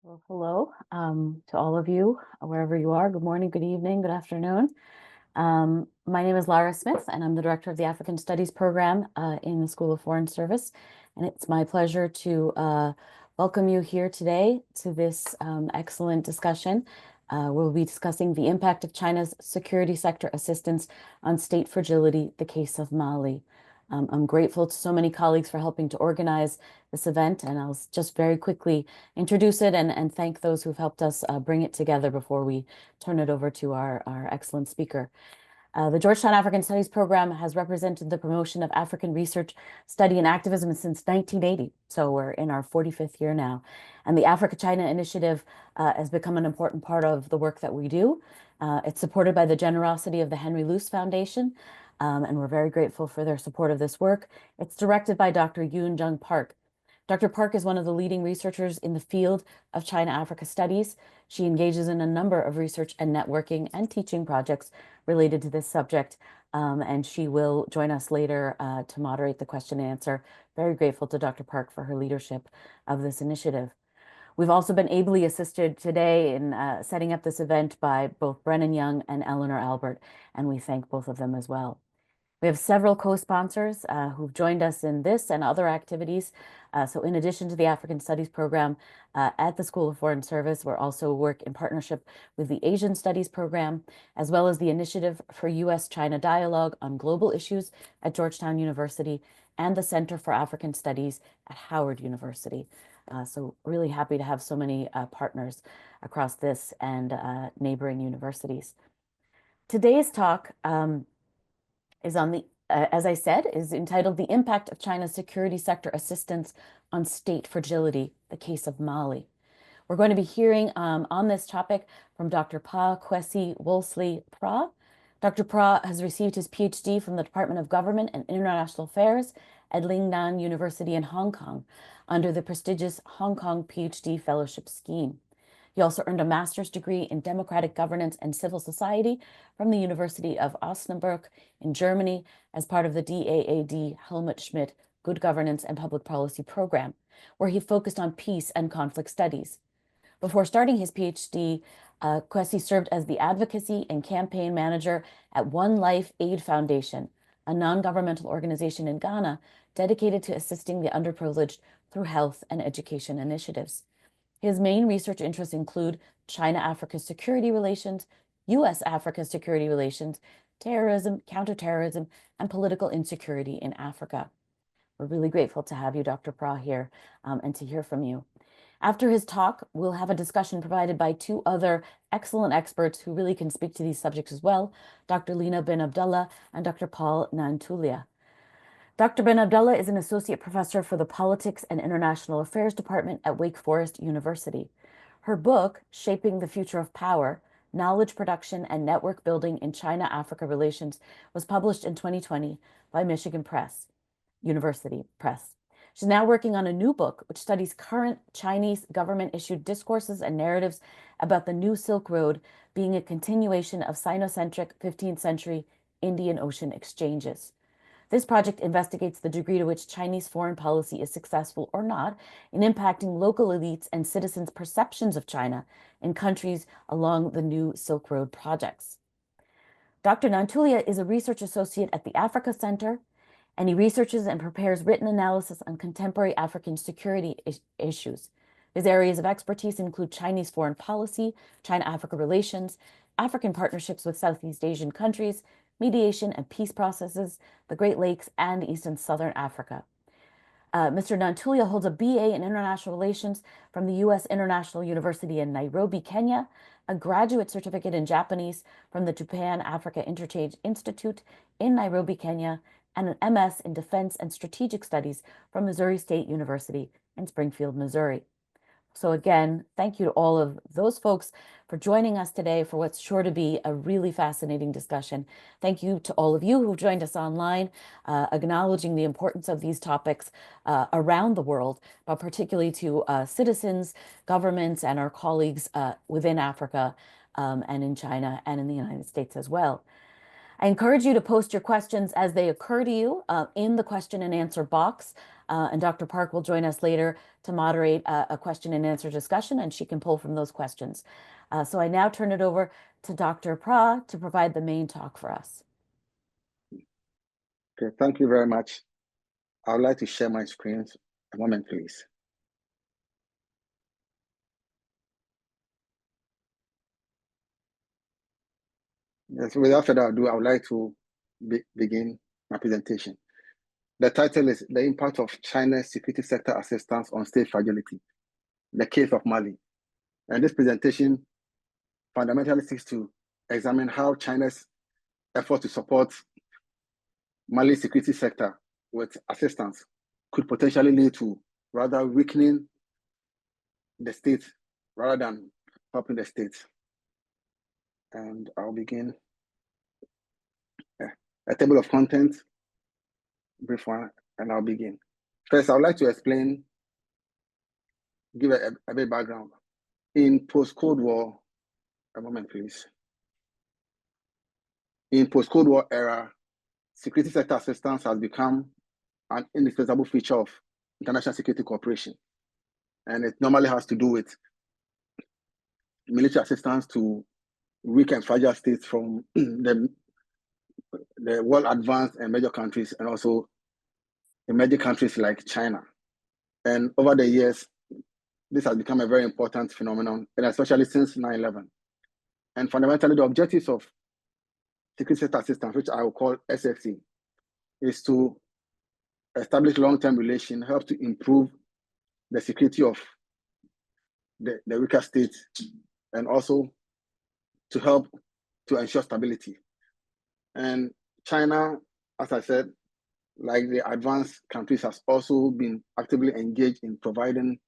Well, hello to all of you, wherever you are. Good morning, good evening, good afternoon. My name is Lara Smith, and I'm the director of the African Studies program in the School of Foreign Service. And it's my pleasure to welcome you here today to this excellent discussion. We'll be discussing the impact of China's security sector assistance on state fragility, the case of Mali. I'm grateful to so many colleagues for helping to organize this event, and I'll just very quickly introduce it and thank those who've helped us bring it together before we turn it over to our excellent speaker. The Georgetown African Studies program has represented the promotion of African research, study, and activism since 1980. So we're in our 45th year now. And the Africa-China Initiative has become an important part of the work that we do. It's supported by the generosity of the Henry Luce Foundation, and we're very grateful for their support of this work. It's directed by Dr. Yoon Jung Park. Dr. Park is one of the leading researchers in the field of China-Africa studies. She engages in a number of research and networking and teaching projects related to this subject, and she will join us later to moderate the question and answer. Very grateful to Dr. Park for her leadership of this initiative. We've also been ably assisted today in setting up this event by both Brennan Young and Eleanor Albert, and we thank both of them as well. We have several co-sponsors who've joined us in this and other activities. So in addition to the African Studies program at the School of Foreign Service, we're also work in partnership with the Asian Studies program, as well as the Initiative for U.S.-China Dialogue on Global Issues at Georgetown University and the Center for African Studies at Howard University. So really happy to have so many partners across this and neighboring universities. Today's talk is on the, as I said, is entitled The Impact of China's Security Sector Assistance on State Fragility, the Case of Mali. We're going to be hearing on this topic from Dr. Pa Kwesi Wolseley Pra. Dr. Pra has received his PhD from the Department of Government and International Affairs at Lingnan University in Hong Kong under the prestigious Hong Kong PhD Fellowship Scheme. He also earned a master's degree in democratic governance and civil society from the University of Osnabrück in Germany as part of the DAAD Helmut Schmidt Good Governance and Public Policy program, where he focused on peace and conflict studies. Before starting his PhD, Kwesi served as the advocacy and campaign manager at One Life Aid Foundation, a non-governmental organization in Ghana dedicated to assisting the underprivileged through health and education initiatives. His main research interests include China-Africa security relations, U.S.-Africa security relations, terrorism, counterterrorism, and political insecurity in Africa. We're really grateful to have you, Dr. Pra, here and to hear from you. After his talk, we'll have a discussion provided by two other excellent experts who really can speak to these subjects as well, Dr. Lina Ben Abdallah and Dr. Paul Nantulia. Dr. Ben Abdallah is an associate professor for the Politics and International Affairs Department at Wake Forest University. Her book, Shaping the Future of Power, Knowledge Production and Network Building in China-Africa Relations, was published in 2020 by Michigan University Press. She's now working on a new book, which studies current Chinese government-issued discourses and narratives about the New Silk Road being a continuation of Sinocentric 15th century Indian Ocean exchanges. This project investigates the degree to which Chinese foreign policy is successful or not in impacting local elites and citizens' perceptions of China in countries along the New Silk Road projects. Dr. Nantulia is a research associate at the Africa Center, and he researches and prepares written analysis on contemporary African security issues. His areas of expertise include Chinese foreign policy, China-Africa relations, African partnerships with Southeast Asian countries, mediation and peace processes, the Great Lakes, and East and Southern Africa. Mr. Nantulia holds a BA in International Relations from the U.S. International University in Nairobi, Kenya, a graduate certificate in Japanese from the Japan-Africa Interchange Institute in Nairobi, Kenya, and an MS in Defense and Strategic Studies from Missouri State University in Springfield, Missouri. So again, thank you to all of those folks for joining us today for what's sure to be a really fascinating discussion. Thank you to all of you who've joined us online, acknowledging the importance of these topics around the world, but particularly to citizens, governments, and our colleagues within Africa and in China and in the United States as well. I encourage you to post your questions as they occur to you in the question and answer box. And Dr. Park will join us later to moderate a question and answer discussion, and she can pull from those questions. So I now turn it over to Dr. Pra to provide the main talk for us. Okay, thank you very much. I would like to share my screen. A moment, please. Yes, without further ado, I would like to begin my presentation. The title is The Impact of China's Security Sector Assistance on State Fragility, the Case of Mali. And this presentation fundamentally seeks to examine how China's effort to support Mali's security sector with assistance could potentially lead to rather weakening the state rather than helping the state. And I'll begin. A table of contents, brief one, and I'll begin. First, I would like to explain, give a bit background. In post-Cold War, a moment please. In post-Cold War era, security sector assistance has become an indispensable feature of international security cooperation. And it normally has to do with military assistance to weak and fragile states from the well-advanced and major countries, and also emerging countries like China. And over the years, this has become a very important phenomenon, and especially since 9/11. And fundamentally, the objectives of security sector assistance, which I will call SSC, is to establish long-term relations, help to improve the security of the weaker states, and also to help to ensure stability. And China, as I said, like the advanced countries, has also been actively engaged in providing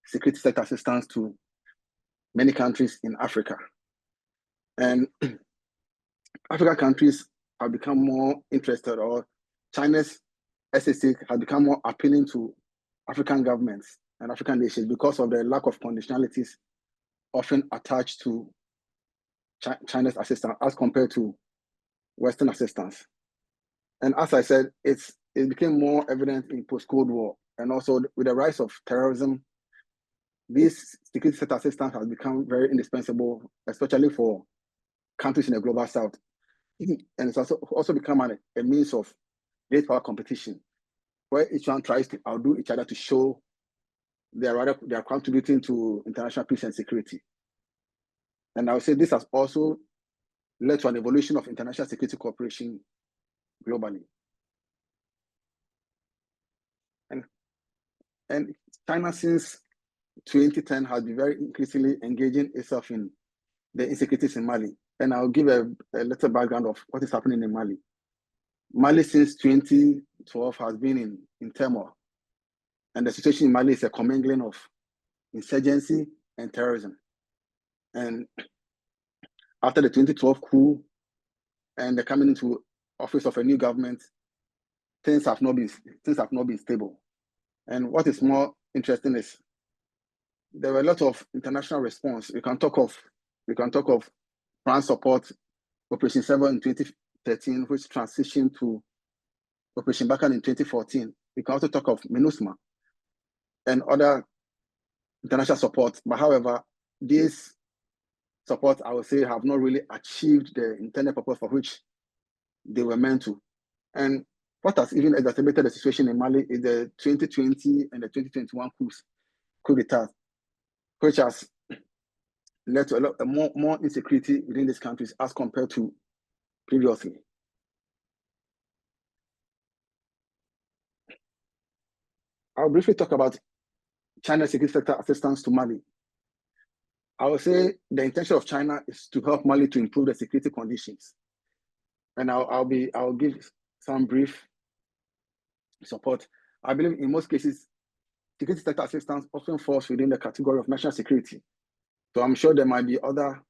security sector assistance to many countries in Africa. And African countries have become more interested, or China's SSC has become more appealing to African governments and African nations because of the lack of conditionalities often attached to China's assistance as compared to Western assistance. And as I said, it became more evident in post-Cold War, and also with the rise of terrorism, this security sector assistance has become very indispensable, especially for countries in the global south. And it's also become a means of great power competition, where each one tries to outdo each other to show they are contributing to international peace and security. And I would say this has also led to an evolution of international security cooperation globally. And China, since 2010, has been very increasingly engaging itself in the insecurities in Mali. And I'll give a little background of what is happening in Mali. Mali, since 2012, has been in turmoil. And the situation in Mali is a commingling of insurgency and terrorism. And after the 2012 coup and the coming into office of a new government, things have not been stable. And what is more interesting is there were a lot of international response. We can talk of France support Operation 7 in 2013, which transitioned to Operation Barkhane in 2014. We can also talk of MINUSMA and other international support. But however, these supports, I would say, have not really achieved the intended purpose for which they were meant to. And what has even exacerbated the situation in Mali is the 2020 and the 2021 coup d'etat, which has led to a lot more insecurity within these countries as compared to previously. I'll briefly talk about China's security sector assistance to Mali. I would say the intention of China is to help Mali to improve the security conditions. And I'll give some brief support. I believe in most cases, security sector assistance often falls within the category of national security. So I'm sure there might be other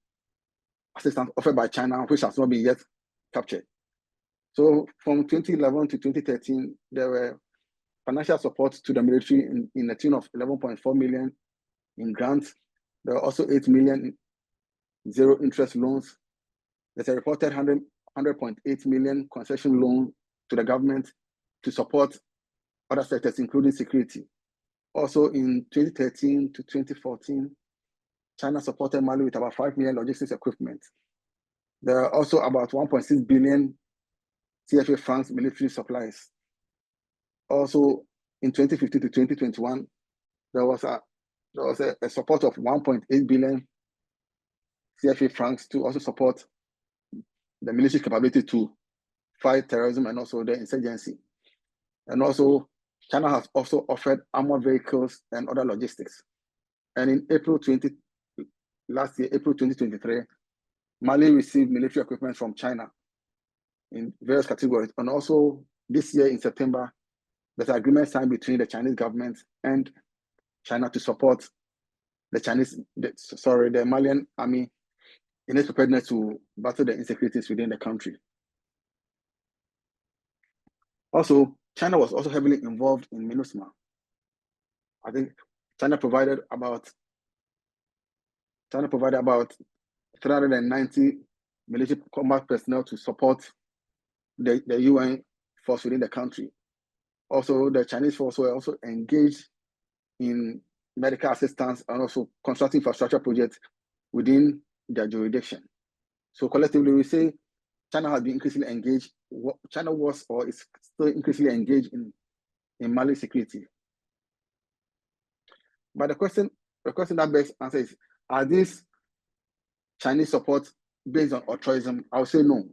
assistance offered by China which has not been yet captured. So from 2011 to 2013, there were financial support to the military in the tune of 11.4 million in grants. There were also 8 million zero interest loans. There's a reported 100.8 million concession loan to the government to support other sectors, including security. Also in 2013 to 2014, China supported Mali with about 5 million logistics equipment. There are also about 1.6 billion CFA francs military supplies. Also in 2015 to 2021, there was a support of 1.8 billion CFA francs to also support the military capability to fight terrorism and also the insurgency. And also, China has also offered armored vehicles and other logistics. And in last year, April 2023, Mali received military equipment from China in various categories. And also this year in September, there's an agreement signed between the Chinese government and China to support the Malian army in its preparedness to battle the insecurities within the country. Also, China was also heavily involved in MINUSMA. I think China provided about 390 military combat personnel to support the UN force within the country. Also, the Chinese force were also engaged in medical assistance and also constructing infrastructure projects within their jurisdiction. So collectively, we say China has been increasingly engaged. China was or is still increasingly engaged in Mali security. But the question that begs answer is, are these Chinese support based on altruism? I would say no.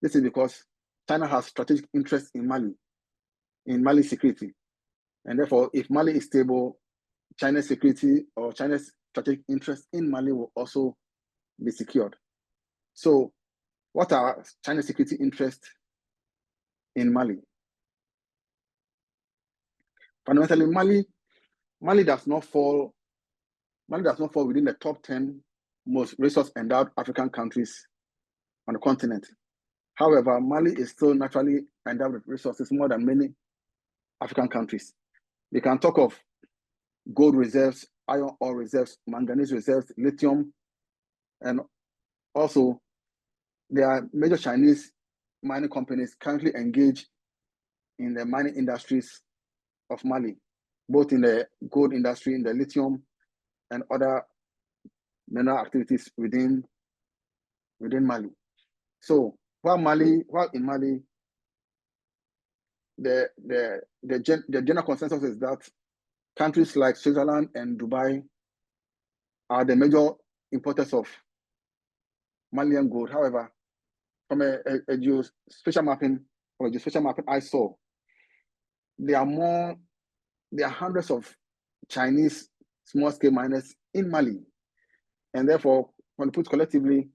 This is because China has strategic interest in Mali security. And therefore, if Mali is stable, China's security or China's strategic interest in Mali will also be secured. So what are China's security interests in Mali? Fundamentally, Mali does not fall within the top 10 most resource-endowed African countries on the continent. However, Mali is still naturally endowed with resources more than many African countries. We can talk of gold reserves, iron ore reserves, manganese reserves, lithium, and also there are major Chinese mining companies currently engaged in the mining industries of Mali, both in the gold industry, in the lithium, and other mineral activities within Mali. So while in Mali, the general consensus is that countries like Switzerland and Dubai are the major importers of Malian gold. However, from a geospatial mapping I saw, there are hundreds of Chinese small-scale miners in Mali. And therefore, when put collectively,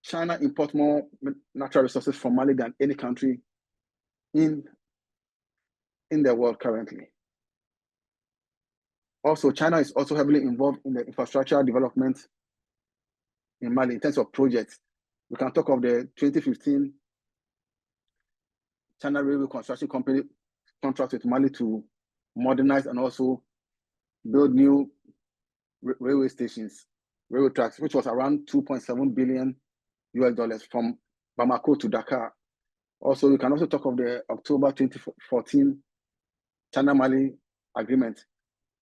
China imports more natural resources from Mali than any country in the world currently. Also, China is also heavily involved in the infrastructure development in Mali in terms of projects. We can talk of the 2015 China Railway Construction Company contract with Mali to modernize and also build new railway stations, railway tracks, which was around $2.7 billion from Bamako to Dakar. Also, we can also talk of the October 2014 China-Mali agreement,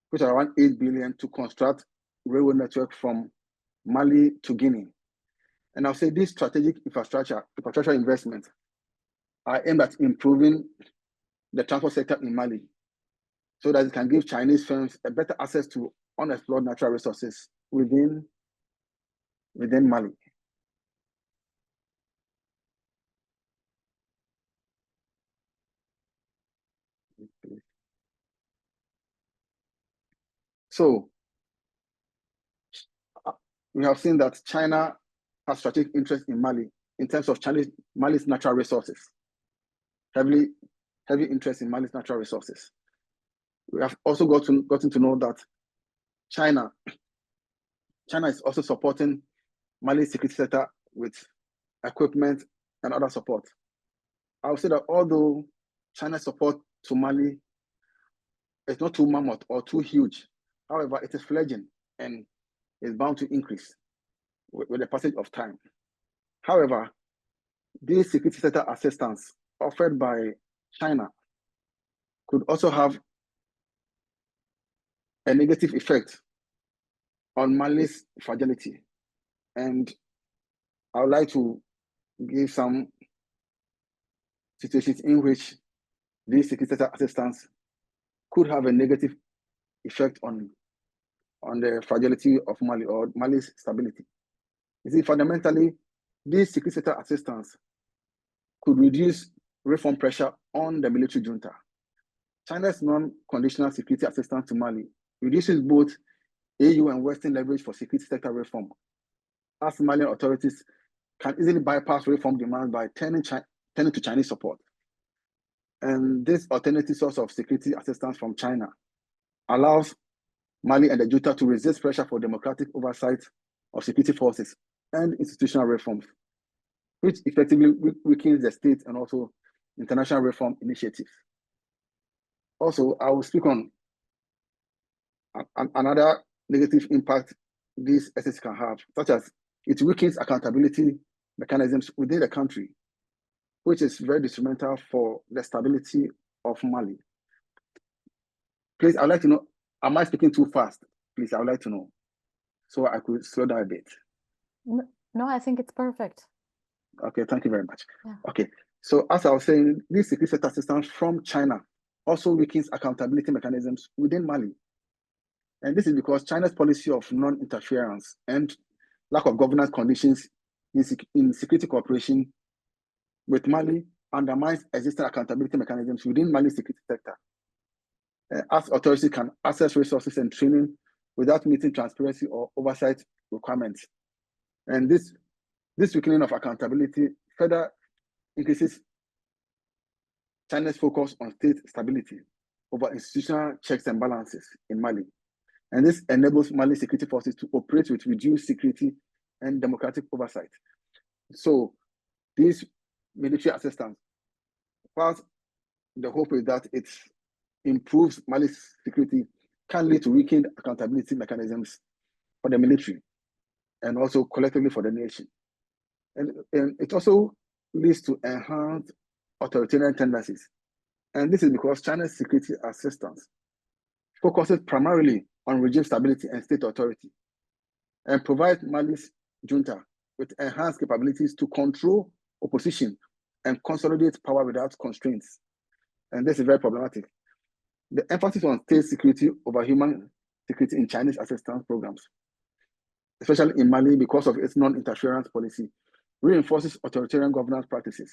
which is around $8 billion to construct railway network from Mali to Guinea. And I'll say these strategic infrastructure investments are aimed at improving the transport sector in Mali so that it can give Chinese firms a better access to unexplored natural resources within Mali. So we have seen that China has strategic interest in Mali in terms of Mali's natural resources, heavy interest in Mali's natural resources. We have also gotten to know that China is also supporting Mali's security sector with equipment and other support. I would say that although China's support to Mali is not too mammoth or too huge, however, it is fledgling and is bound to increase with the passage of time. However, this security sector assistance offered by China could also have a negative effect on Mali's fragility. And I would like to give some situations in which this security sector assistance could have a negative effect on the fragility of Mali or Mali's stability. You see, fundamentally, this security sector assistance could reduce reform pressure on the military junta. China's non-conditional security assistance to Mali reduces both AU and Western leverage for security sector reform, as Malian authorities can easily bypass reform demands by turning to Chinese support. And this alternative source of security assistance from China allows Mali and the junta to resist pressure for democratic oversight of security forces and institutional reforms, which effectively weakens the state and also international reform initiatives. Also, I will speak on another negative impact this SS can have, such as it weakens accountability mechanisms within the country, which is very detrimental for the stability of Mali. Please, I'd like to know, am I speaking too fast? Please, I would like to know, so I could slow down a bit. No, I think it's perfect. Okay, thank you very much. Yeah. Okay, so as I was saying, this security sector assistance from China also weakens accountability mechanisms within Mali. And this is because China's policy of non-interference and lack of governance conditions in security cooperation with Mali undermines existing accountability mechanisms within Mali's security sector. As authorities can access resources and training without meeting transparency or oversight requirements. And this weakening of accountability further increases China's focus on state stability over institutional checks and balances in Mali. And this enables Mali security forces to operate with reduced security and democratic oversight. So this military assistance, whilst the hope is that it improves Mali's security, can lead to weakened accountability mechanisms for the military and also collectively for the nation. And it also leads to enhanced authoritarian tendencies. And this is because China's security assistance focuses primarily on regime stability and state authority and provides Mali's junta with enhanced capabilities to control opposition and consolidate power without constraints. And this is very problematic. The emphasis on state security over human security in Chinese assistance programs, especially in Mali because of its non-interference policy, reinforces authoritarian governance practices.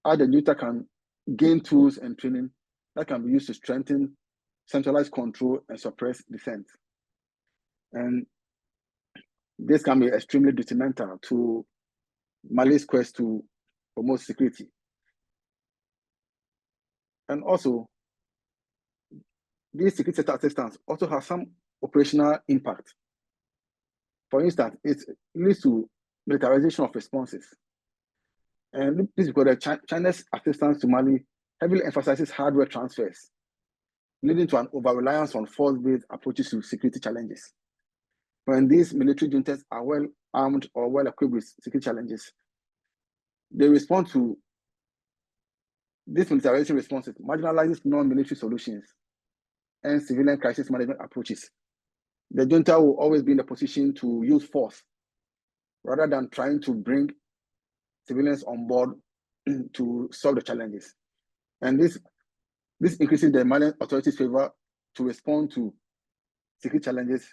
As the junta can gain tools and training that can be used to strengthen centralized control and suppress dissent. And this can be extremely detrimental to Mali's quest to promote security. And also, this security sector assistance also has some operational impact. For instance, it leads to militarization of responses. And this is because China's assistance to Mali heavily emphasizes hardware transfers, leading to an over-reliance on force-based approaches to security challenges. When these military juntas are well-armed or well-equipped with security challenges, they respond to these militarization responses, marginalizes non-military solutions and civilian crisis management approaches. The junta will always be in the position to use force rather than trying to bring civilians on board to solve the challenges. And this increases the Malian authorities' favor to respond to security challenges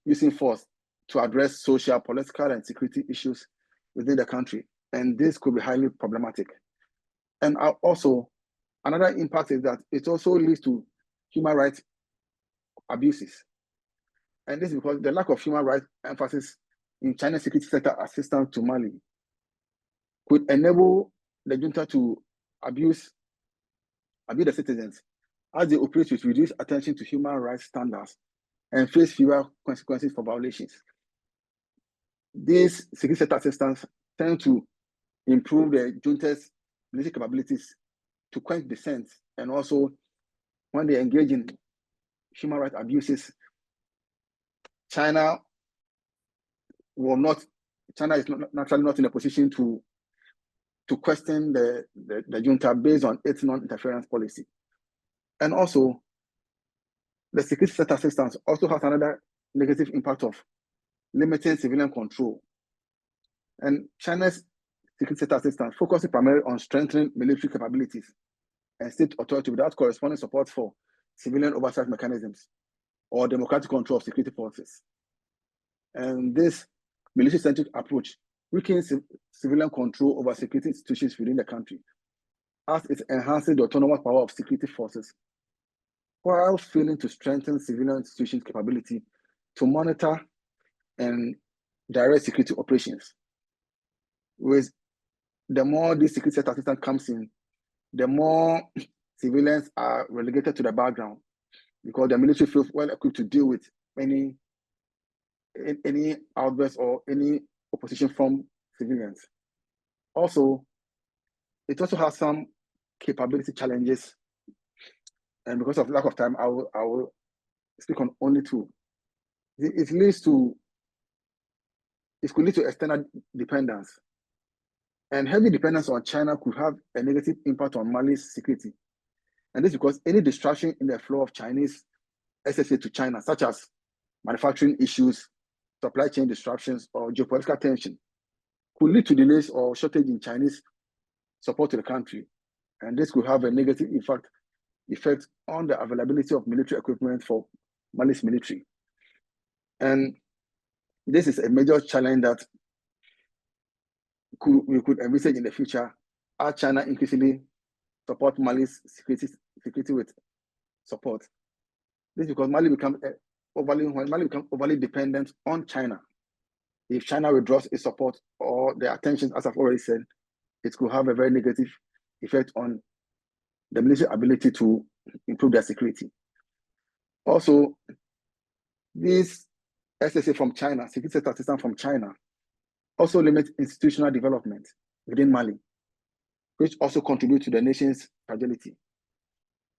using force to address social, political, and security issues within the country. And this could be highly problematic. And also, another impact is that it also leads to human rights abuses. And this is because the lack of human rights emphasis in China's security sector assistance to Mali could enable the junta to abuse the citizens as they operate with reduced attention to human rights standards and face fewer consequences for violations. This security sector assistance tend to improve the junta's military capabilities to quench dissent, and also when they engage in human rights abuses, China is naturally not in a position to to question the junta based on its non-interference policy. And also, the security sector assistance also has another negative impact of limiting civilian control. And China's security sector assistance focuses primarily on strengthening military capabilities and state authority without corresponding support for civilian oversight mechanisms or democratic control of security forces. And this military-centric approach weakens civilian control over security institutions within the country, as it enhances the autonomous power of security forces, while failing to strengthen civilian institutions' capability to monitor and direct security operations. With the more this security sector assistance comes in, the more civilians are relegated to the background because the military feels well equipped to deal with any outbursts or any opposition from civilians. Also, it also has some capability challenges, and because of lack of time, I will speak on only two. It could lead to external dependence, and heavy dependence on China could have a negative impact on Mali's security. And this is because any disruption in the flow of Chinese SSA to China, such as manufacturing issues, supply chain disruptions, or geopolitical tension, could lead to delays or shortage in Chinese support to the country. And this could have a negative effect on the availability of military equipment for Mali's military. And this is a major challenge that we could envisage in the future as China increasingly support Mali's security with support. This is because when Mali becomes overly dependent on China. If China withdraws its support or their attention, as I've already said, it could have a very negative effect on the military ability to improve their security. Also, this SSA from China, security sector assistance from China, also limits institutional development within Mali, which also contributes to the nation's fragility.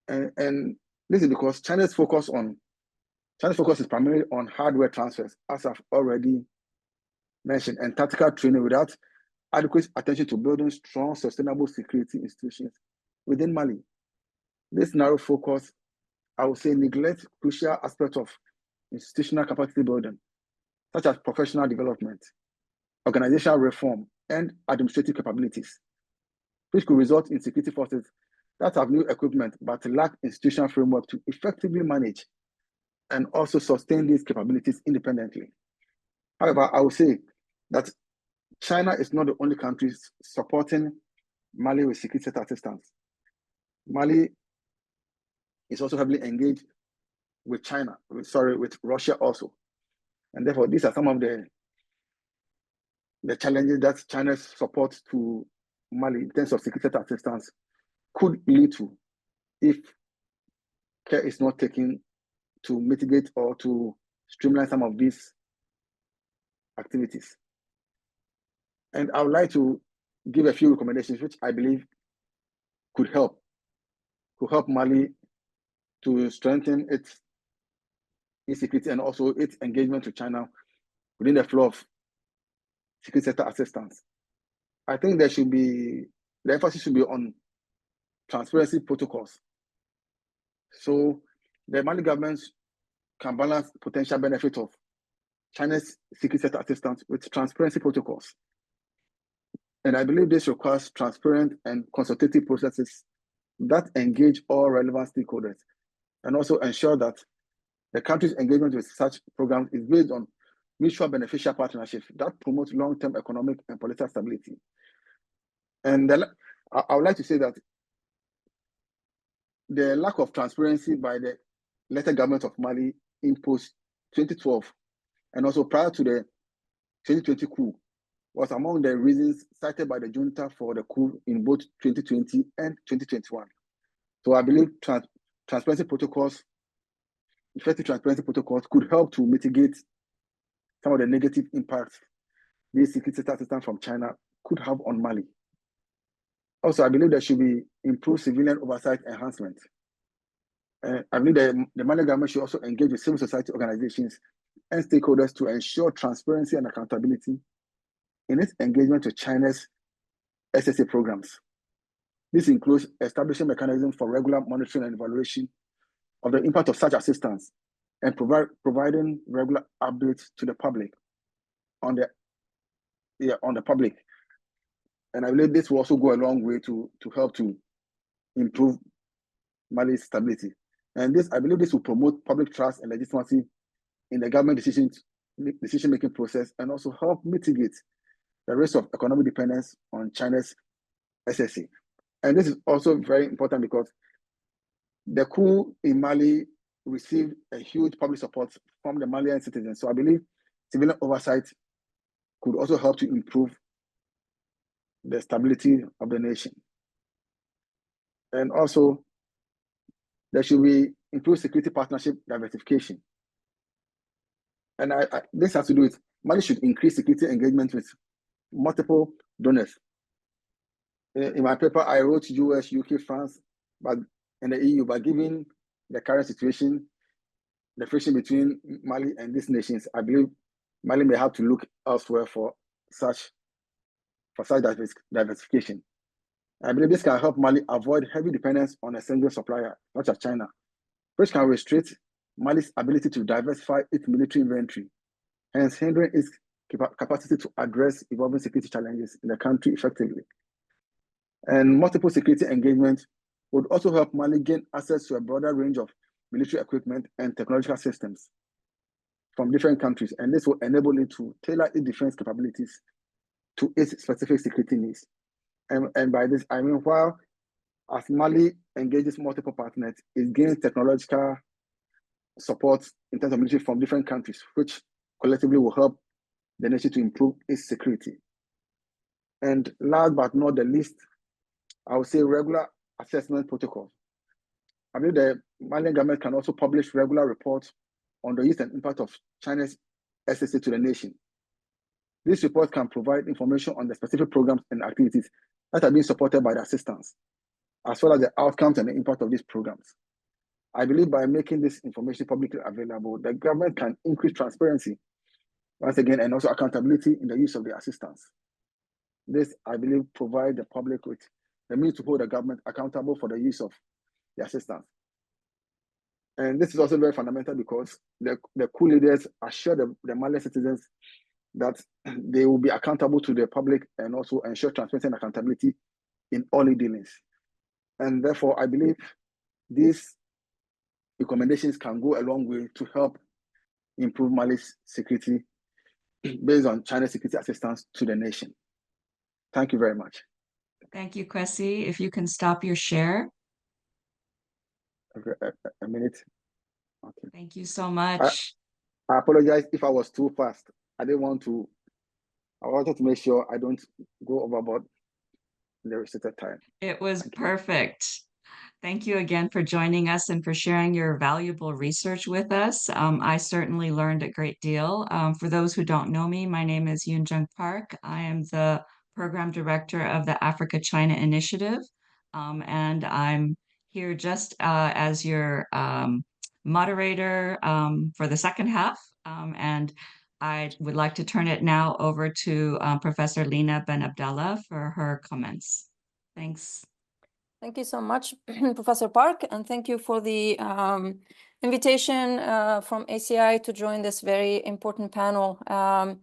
And this is because China's focus is primarily on hardware transfers, as I've already mentioned, and tactical training without adequate attention to building strong, sustainable security institutions within Mali. This narrow focus, I would say, neglects crucial aspects of institutional capacity building, such as professional development, organizational reform, and administrative capabilities, which could result in security forces that have new equipment but lack institutional framework to effectively manage and also sustain these capabilities independently. However, I would say that China is not the only country supporting Mali with security sector assistance. Mali is also heavily engaged with with Russia also. And therefore, these are some of the challenges that China's support to Mali in terms of security sector assistance could lead to if care is not taken to mitigate or to streamline some of these activities. And I would like to give a few recommendations which I believe could help Mali to strengthen its security and also its engagement with China within the flow of security sector assistance. I think the emphasis should be on transparency protocols. So the Mali government can balance potential benefit of China's security sector assistance with transparency protocols. And I believe this requires transparent and consultative processes that engage all relevant stakeholders and also ensure that the country's engagement with such programs is based on mutual beneficial partnerships that promote long-term economic and political stability. And I would like to say that the lack of transparency by the later government of Mali in post-2012 and also prior to the 2020 coup was among the reasons cited by the junta for the coup in both 2020 and 2021. So I believe effective transparency protocols could help to mitigate some of the negative impacts this security assistance from China could have on Mali. Also, I believe there should be improved civilian oversight enhancement. I believe the Mali government should also engage with civil society organizations and stakeholders to ensure transparency and accountability in its engagement with China's SSA programs. This includes establishing mechanisms for regular monitoring and evaluation of the impact of such assistance and providing regular updates to the public on the public. And I believe this will also go a long way to help to improve Mali's stability. And I believe this will promote public trust and legitimacy in the government decision-making process, and also help mitigate the risk of economic dependence on China's SSA. And this is also very important because the coup in Mali received a huge public support from the Malian citizens. So I believe civilian oversight could also help to improve the stability of the nation. And also, there should be improved security partnership diversification. And this has to do with Mali should increase security engagement with multiple donors. In my paper, I wrote US, UK, France, but and the EU. But given the current situation, the friction between Mali and these nations, I believe Mali may have to look elsewhere for such diversification. I believe this can help Mali avoid heavy dependence on a single supplier, such as China, which can restrict Mali's ability to diversify its military inventory, hence hindering its capacity to address evolving security challenges in the country effectively. And multiple security engagement would also help Mali gain access to a broader range of military equipment and technological systems from different countries, and this will enable it to tailor its defense capabilities to its specific security needs. And by this, I mean, while as Mali engages multiple partners, it gains technological support in terms of military from different countries, which collectively will help the nation to improve its security. And last but not the least, I would say regular assessment protocols. I believe the Malian government can also publish regular reports on the use and impact of China's SSA to the nation. This report can provide information on the specific programs and activities that are being supported by the assistance, as well as the outcomes and the impact of these programs. I believe by making this information publicly available, the government can increase transparency, once again, and also accountability in the use of the assistance. This, I believe, provides the public with the means to hold the government accountable for the use of the assistance. And this is also very fundamental because the coup leaders assure the Malian citizens that they will be accountable to the public and also ensure transparency and accountability in all dealings. And therefore, I believe these recommendations can go a long way to help improve Mali's security based on China's security assistance to the nation. Thank you very much. Thank you, Kwesi. If you can stop your share. A minute. Okay. Thank you so much. I apologize if I was too fast. I wanted to make sure I don't go overboard in the restricted time. It was perfect. Thank you again for joining us and for sharing your valuable research with us. I certainly learned a great deal. For those who don't know me, my name is Yoon Jung Park. I am the Program Director of the Africa-China Initiative, and I'm here just as your moderator for the second half. And I would like to turn it now over to Professor Lina Ben Abdallah for her comments. Thanks. Thank you so much, Professor Park, and thank you for the invitation from ACI to join this very important panel. I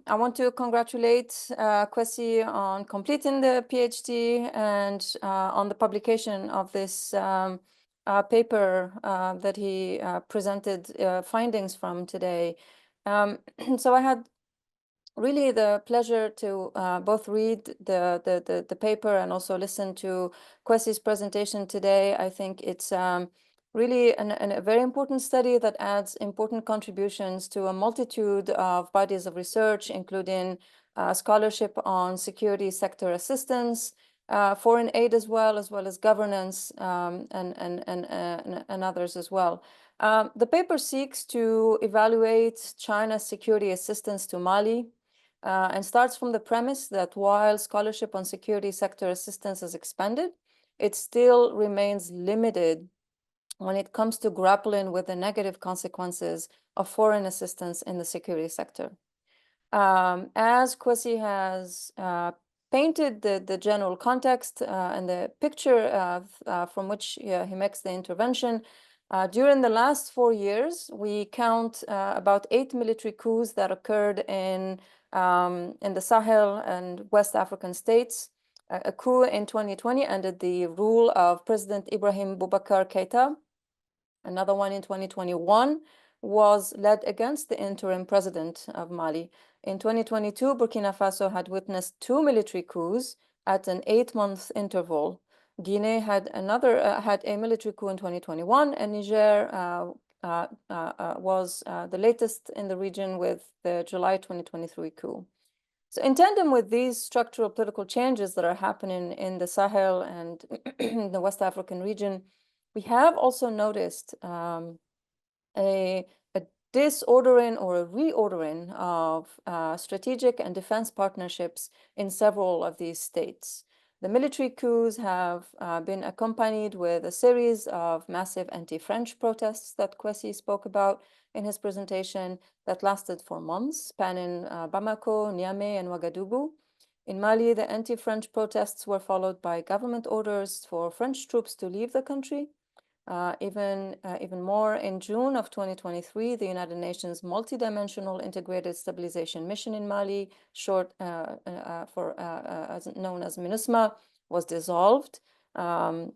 want to congratulate Kwesi on completing the PhD and on the publication of this paper that he presented findings from today. So I had really the pleasure to both read the paper and also listen to Kwesi's presentation today. I think it's really a very important study that adds important contributions to a multitude of bodies of research, including scholarship on security sector assistance, foreign aid as well as governance, and others as well. The paper seeks to evaluate China's security assistance to Mali, and starts from the premise that while scholarship on security sector assistance has expanded, it still remains limited when it comes to grappling with the negative consequences of foreign assistance in the security sector. As Kwesi has painted the general context and the picture from which he makes the intervention, during the last 4 years, we count about 8 military coups that occurred in the Sahel and West African states. A coup in 2020 under the rule of President Ibrahim Boubacar Keïta. Another one in 2021 was led against the interim president of Mali. In 2022, Burkina Faso had witnessed 2 military coups at an 8-month interval. Guinea had had a military coup in 2021, and Niger was the latest in the region with the July 2023 coup. So in tandem with these structural political changes that are happening in the Sahel and the West African region, we have also noticed a disordering or a reordering of strategic and defense partnerships in several of these states. The military coups have been accompanied with a series of massive anti-French protests that Kwesi spoke about in his presentation that lasted for months, spanning Bamako, Niamey, and Ouagadougou. In Mali, the anti-French protests were followed by government orders for French troops to leave the country. Even more, in June of 2023, the United Nations Multidimensional Integrated Stabilization Mission in Mali, known as MINUSMA, was dissolved. And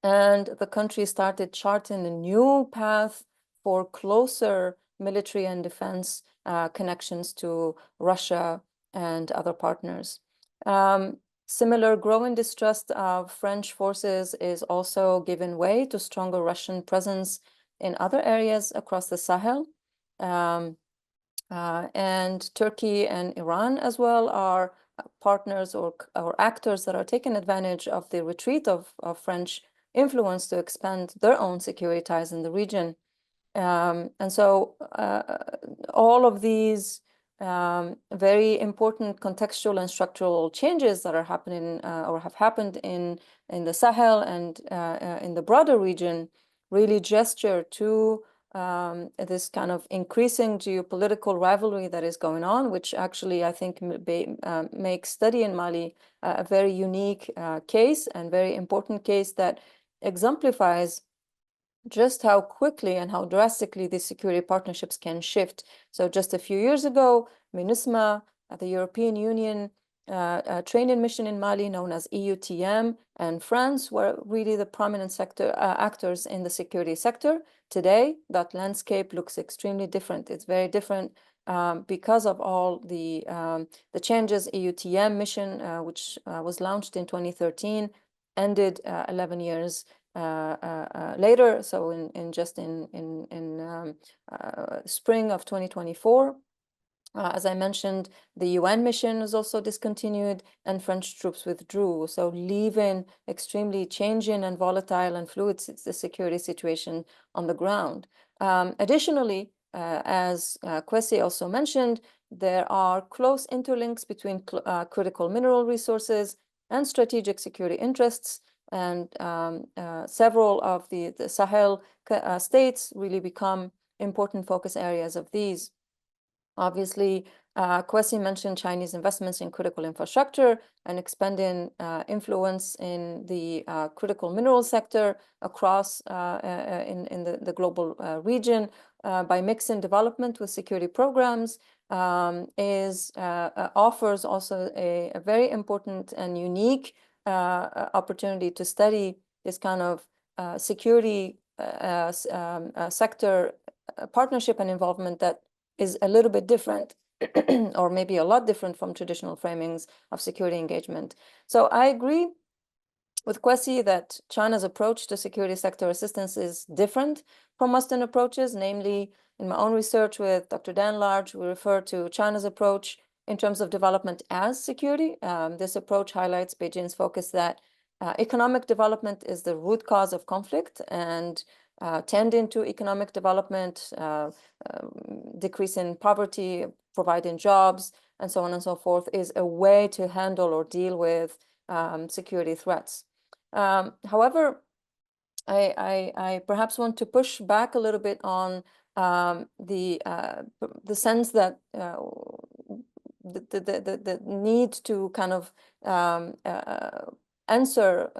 the country started charting a new path for closer military and defense connections to Russia and other partners. Similar growing distrust of French forces is also giving way to stronger Russian presence in other areas across the Sahel. And Turkey and Iran as well are partners or actors that are taking advantage of the retreat of French influence to expand their own security ties in the region. And so all of these very important contextual and structural changes that are happening or have happened in the Sahel and in the broader region really gesture to this kind of increasing geopolitical rivalry that is going on, which actually I think makes study in Mali a very unique case and very important case that exemplifies just how quickly and how drastically these security partnerships can shift. So just a few years ago, MINUSMA, the European Union training mission in Mali known as EUTM, and France were really the prominent actors in the security sector. Today, that landscape looks extremely different. It's very different because of all the changes. EUTM mission, which was launched in 2013, ended 11 years later, so in spring of 2024. As I mentioned, the UN mission was also discontinued and French troops withdrew, so leaving extremely changing and volatile and fluid the security situation on the ground. Additionally, as Kwesi also mentioned, there are close interlinks between critical mineral resources and strategic security interests, and several of the Sahel states really become important focus areas of these. Obviously, Kwesi mentioned Chinese investments in critical infrastructure and expanding influence in the critical mineral sector across in the global region by mixing development with security programs offers also a very important and unique opportunity to study this kind of security sector partnership and involvement that is a little bit different or maybe a lot different from traditional framings of security engagement. So I agree with Kwesi that China's approach to security sector assistance is different from Western approaches. Namely, in my own research with Dr. Dan Large, we refer to China's approach in terms of development as security. This approach highlights Beijing's focus that economic development is the root cause of conflict, and tending to economic development, decreasing poverty, providing jobs, and so on and so forth, is a way to handle or deal with security threats. However, I perhaps want to push back a little bit on the sense that the need to kind of answer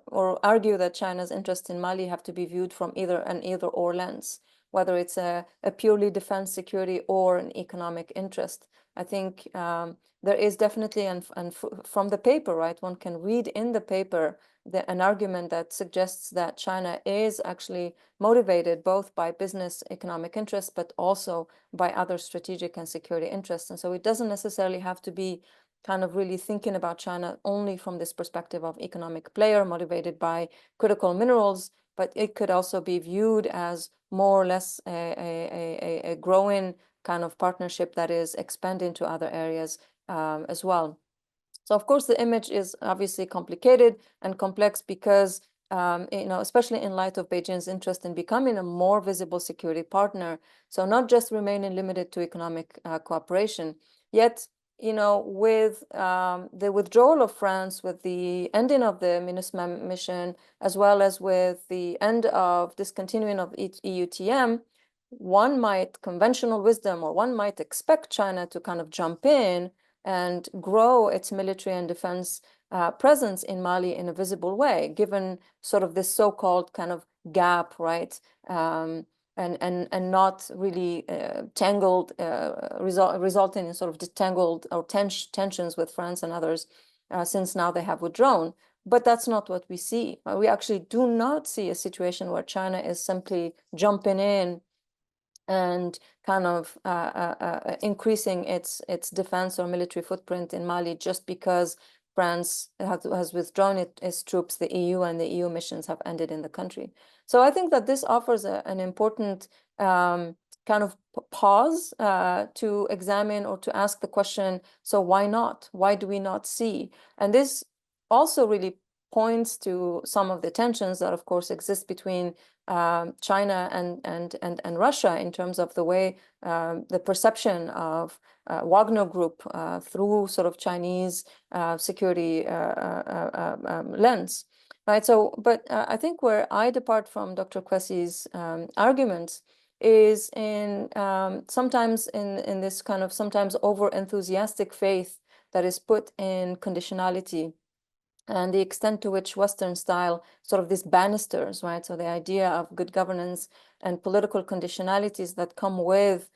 or argue that China's interests in Mali have to be viewed from either an either-or lens, whether it's a purely defense security or an economic interest. I think there is definitely, and from the paper, right, one can read in the paper an argument that suggests that China is actually motivated both by business economic interests, but also by other strategic and security interests. And so it doesn't necessarily have to be kind of really thinking about China only from this perspective of economic player motivated by critical minerals, but it could also be viewed as more or less a growing kind of partnership that is expanding to other areas as well. So of course, the image is obviously complicated and complex because, especially in light of Beijing's interest in becoming a more visible security partner. So not just remaining limited to economic cooperation, yet, with the withdrawal of France, with the ending of the MINUSMA mission, as well as with the end of discontinuing of EUTM, conventional wisdom, or one might expect China to kind of jump in and grow its military and defense presence in Mali in a visible way, given sort of this so-called kind of gap, right? And not really tangled, resulting in sort of detangled or tensions with France and others, since now they have withdrawn. But that's not what we see. We actually do not see a situation where China is simply jumping in and kind of increasing its defense or military footprint in Mali just because France has withdrawn its troops, the EU and the EU missions have ended in the country. So I think that this offers an important kind of pause to examine or to ask the question, so why not? Why do we not see? And this also really points to some of the tensions that, of course, exist between China and Russia in terms of the way the perception of Wagner Group through sort of Chinese security lens, right? So, but I think where I depart from Dr. Quessie's arguments is in sometimes in this kind of sometimes over-enthusiastic faith that is put in conditionality and the extent to which Western style, sort of these banisters, right? So the idea of good governance and political conditionalities that come with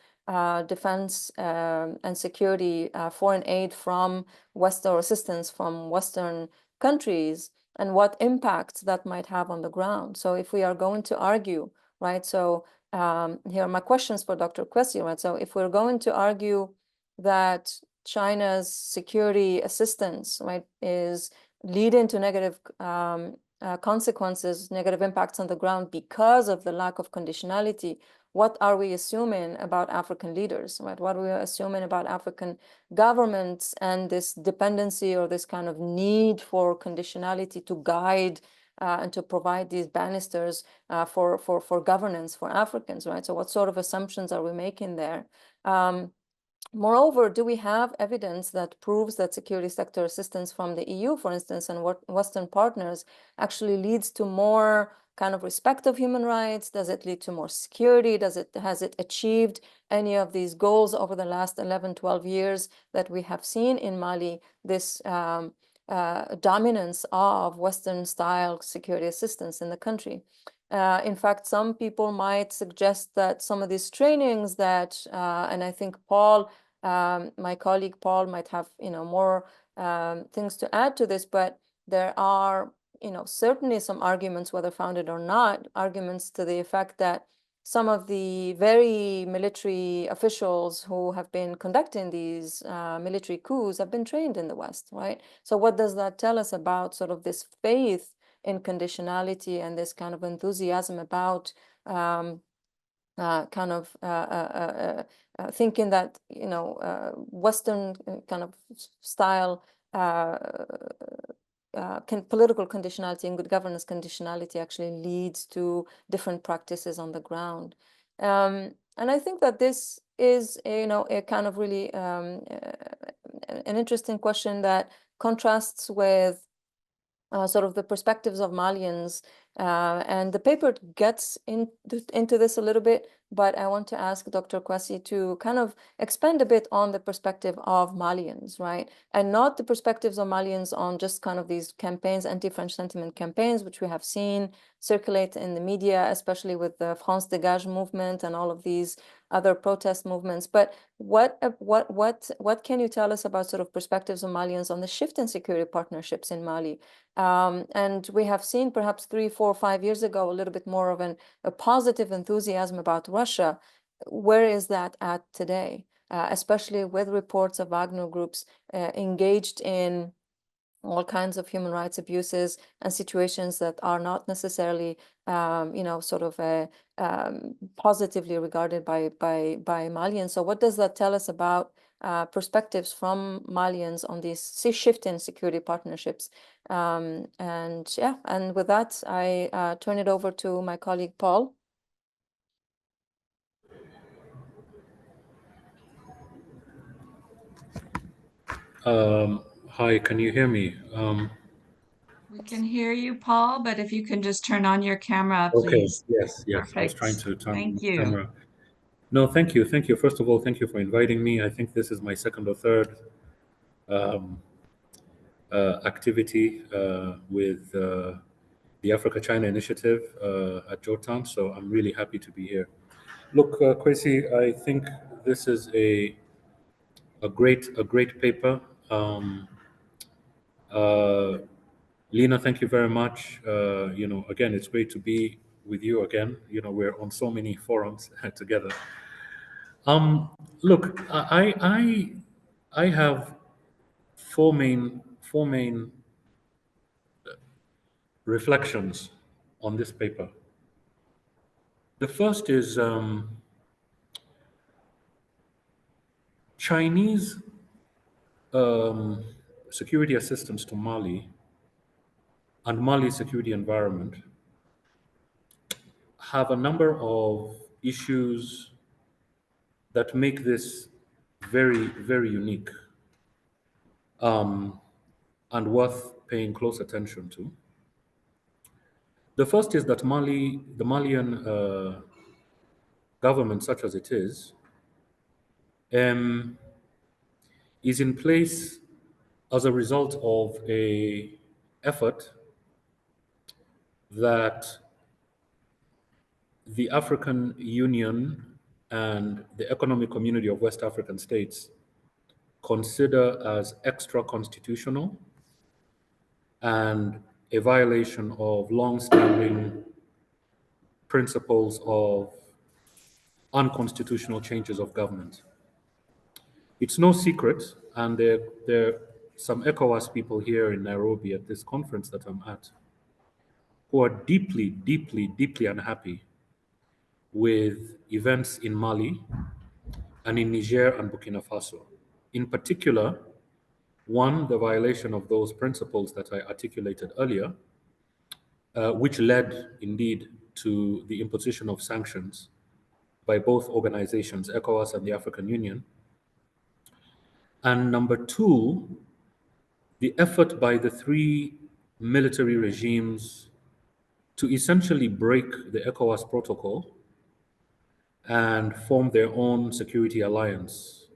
defense and security, foreign aid from Western, or assistance from Western countries, and what impact that might have on the ground. So if we are going to argue, right? So here are my questions for Dr. Quessie, right? So if we're going to argue that China's security assistance, right, is leading to negative consequences, negative impacts on the ground because of the lack of conditionality, what are we assuming about African leaders, right? What are we assuming about African governments and this dependency or this kind of need for conditionality to guide and to provide these banisters for governance for Africans, right? So what sort of assumptions are we making there? Moreover, do we have evidence that proves that security sector assistance from the EU, for instance, and Western partners actually leads to more kind of respect of human rights? Does it lead to more security? Has it achieved any of these goals over the last 11, 12 years that we have seen in Mali, this dominance of Western style security assistance in the country? In fact, some people might suggest that some of these trainings that, and I think Paul, my colleague Paul, might have more things to add to this, but there are certainly some arguments, whether founded or not, arguments to the effect that some of the very military officials who have been conducting these military coups have been trained in the West, right? So what does that tell us about sort of this faith in conditionality and this kind of enthusiasm about thinking that Western kind of style political conditionality and good governance conditionality actually leads to different practices on the ground. And I think that this is a kind of really an interesting question that contrasts with sort of the perspectives of Malians. And the paper gets into this a little bit, but I want to ask Dr. Kwasi to kind of expand a bit on the perspective of Malians, right? And not the perspectives of Malians on just kind of these campaigns, anti-French sentiment campaigns, which we have seen circulate in the media, especially with the France Dégage movement and all of these other protest movements. But what can you tell us about sort of perspectives of Malians on the shift in security partnerships in Mali? And we have seen perhaps 3, 4, 5 years ago, a little bit more of a positive enthusiasm about Russia. Where is that at today? Especially with reports of Wagner groups engaged in all kinds of human rights abuses and situations that are not necessarily, sort of positively regarded by Malians. So what does that tell us about perspectives from Malians on these shift in security partnerships? And with that, I turn it over to my colleague, Paul. Hi, can you hear me? We can hear you, Paul, but if you can just turn on your camera, Okay, please. yes. I was Perfect. trying to turn on Thank the you. camera. No, thank you. First of all, thank you for inviting me. I think this is my second or third activity with the Africa-China Initiative at Georgetown, so I'm really happy to be here. Look, Kwesi, I think this is a great paper. Lena, thank you very much. Again, it's great to be with you again. We're on so many forums together. Look, I have four main reflections on this paper. The first is Chinese security assistance to Mali and Mali's security environment have a number of issues that make this very, very unique and worth paying close attention to. The first is that the Malian government, such as it is in place as a result of an effort that the African Union and the Economic Community of West African States consider as extra-constitutional and a violation of long-standing principles of unconstitutional changes of government. It's no secret, and there are some ECOWAS people here in Nairobi at this conference that I'm at who are deeply, deeply, deeply unhappy with events in Mali and in Niger and Burkina Faso. In particular, one, the violation of those principles that I articulated earlier, which led indeed to the imposition of sanctions by both organizations, ECOWAS and the African Union. And number two, the effort by the three military regimes to essentially break the ECOWAS protocol and form their own security alliance.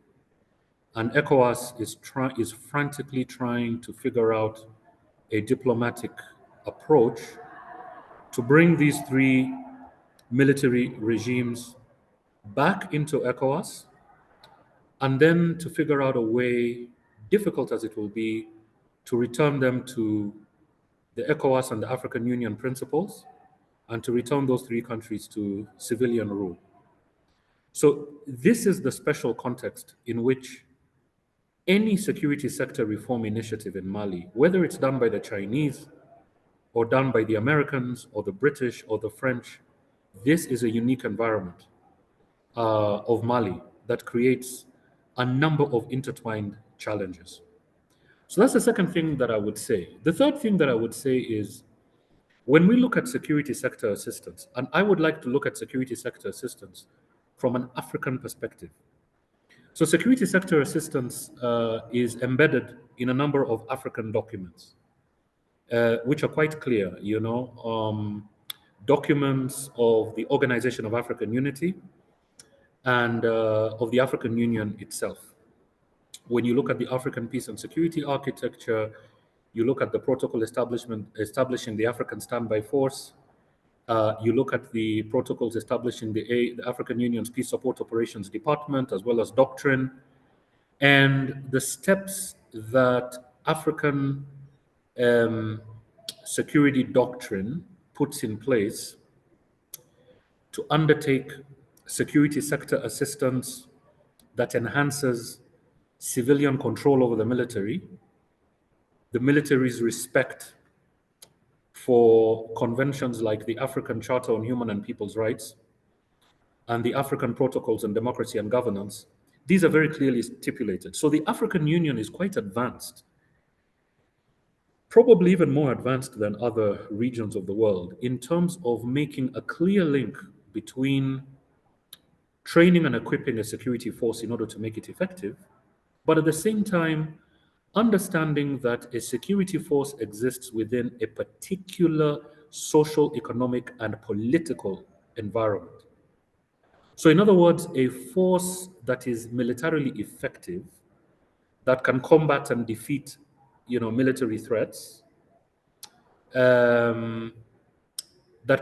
And ECOWAS is frantically trying to figure out a diplomatic approach to bring these three military regimes back into ECOWAS, and then to figure out a way, difficult as it will be, to return them to the ECOWAS and the African Union principles, and to return those three countries to civilian rule. So this is the special context in which any security sector reform initiative in Mali, whether it's done by the Chinese or done by the Americans or the British or the French, this is a unique environment of Mali that creates a number of intertwined challenges. So that's the second thing that I would say. The third thing that I would say is when we look at security sector assistance, and I would like to look at security sector assistance from an African perspective. So security sector assistance is embedded in a number of African documents. which are quite clear, documents of the Organization of African Unity and of the African Union itself. When you look at the African peace and security architecture, you look at the protocol establishing the African Standby Force, you look at the protocols establishing the African Union's Peace Support Operations Department, as well as doctrine, and the steps that African security doctrine puts in place to undertake security sector assistance that enhances civilian control over the military's respect for conventions like the African Charter on Human and People's Rights and the African Protocols on Democracy and Governance. These are very clearly stipulated. So the African Union is quite advanced, probably even more advanced than other regions of the world in terms of making a clear link between training and equipping a security force in order to make it effective, but at the same time, understanding that a security force exists within a particular social, economic, and political environment. So in other words, a force that is militarily effective, that can combat and defeat, military threats, that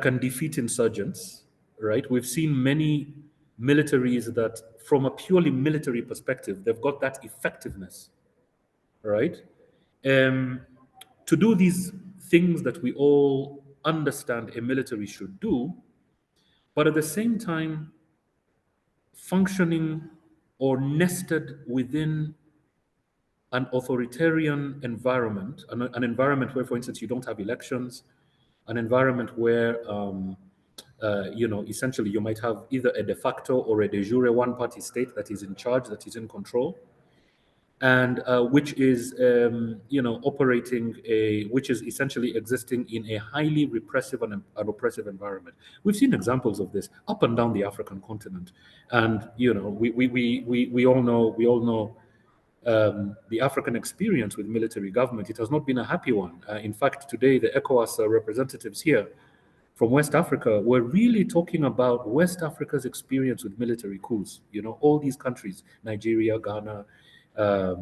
can defeat insurgents, right? We've seen many militaries that, from a purely military perspective, they've got that effectiveness, right? To do these things that we all understand a military should do, but at the same time, functioning or nested within an authoritarian environment, an environment where, for instance, you don't have elections, an environment where, essentially you might have either a de facto or a de jure one-party state that is in charge, that is in control, and which is, which is essentially existing in a highly repressive and oppressive environment. We've seen examples of this up and down the African continent, and we all know the African experience with military government. It has not been a happy one. In fact, today the ECOWAS representatives here from West Africa were really talking about West Africa's experience with military coups. All these countries, Nigeria, Ghana,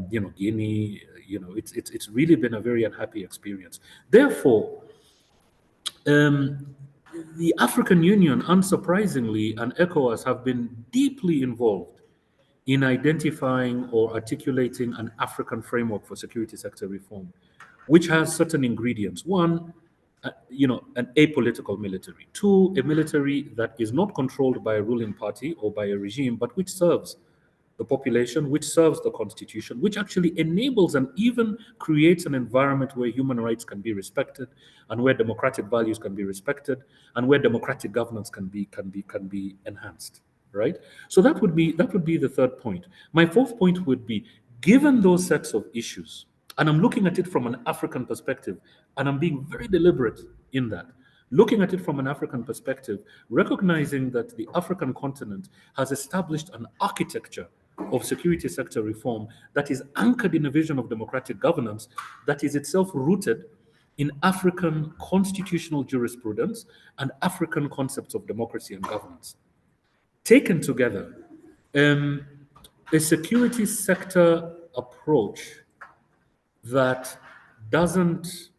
Guinea, it's really been a very unhappy experience. Therefore, the African Union, unsurprisingly, and ECOWAS have been deeply involved in identifying or articulating an African framework for security sector reform, which has certain ingredients. One, an apolitical military. Two, a military that is not controlled by a ruling party or by a regime, but which serves the population, which serves the constitution, which actually enables and even creates an environment where human rights can be respected, and where democratic values can be respected, and where democratic governance can be enhanced. Right? So that would be the third point. My fourth point would be, given those sets of issues, and I'm looking at it from an African perspective, and I'm being very deliberate in that, looking at it from an African perspective, recognizing that the African continent has established an architecture of security sector reform that is anchored in a vision of democratic governance that is itself rooted in African constitutional jurisprudence and African concepts of democracy and governance. Taken together, a security sector approach that doesn't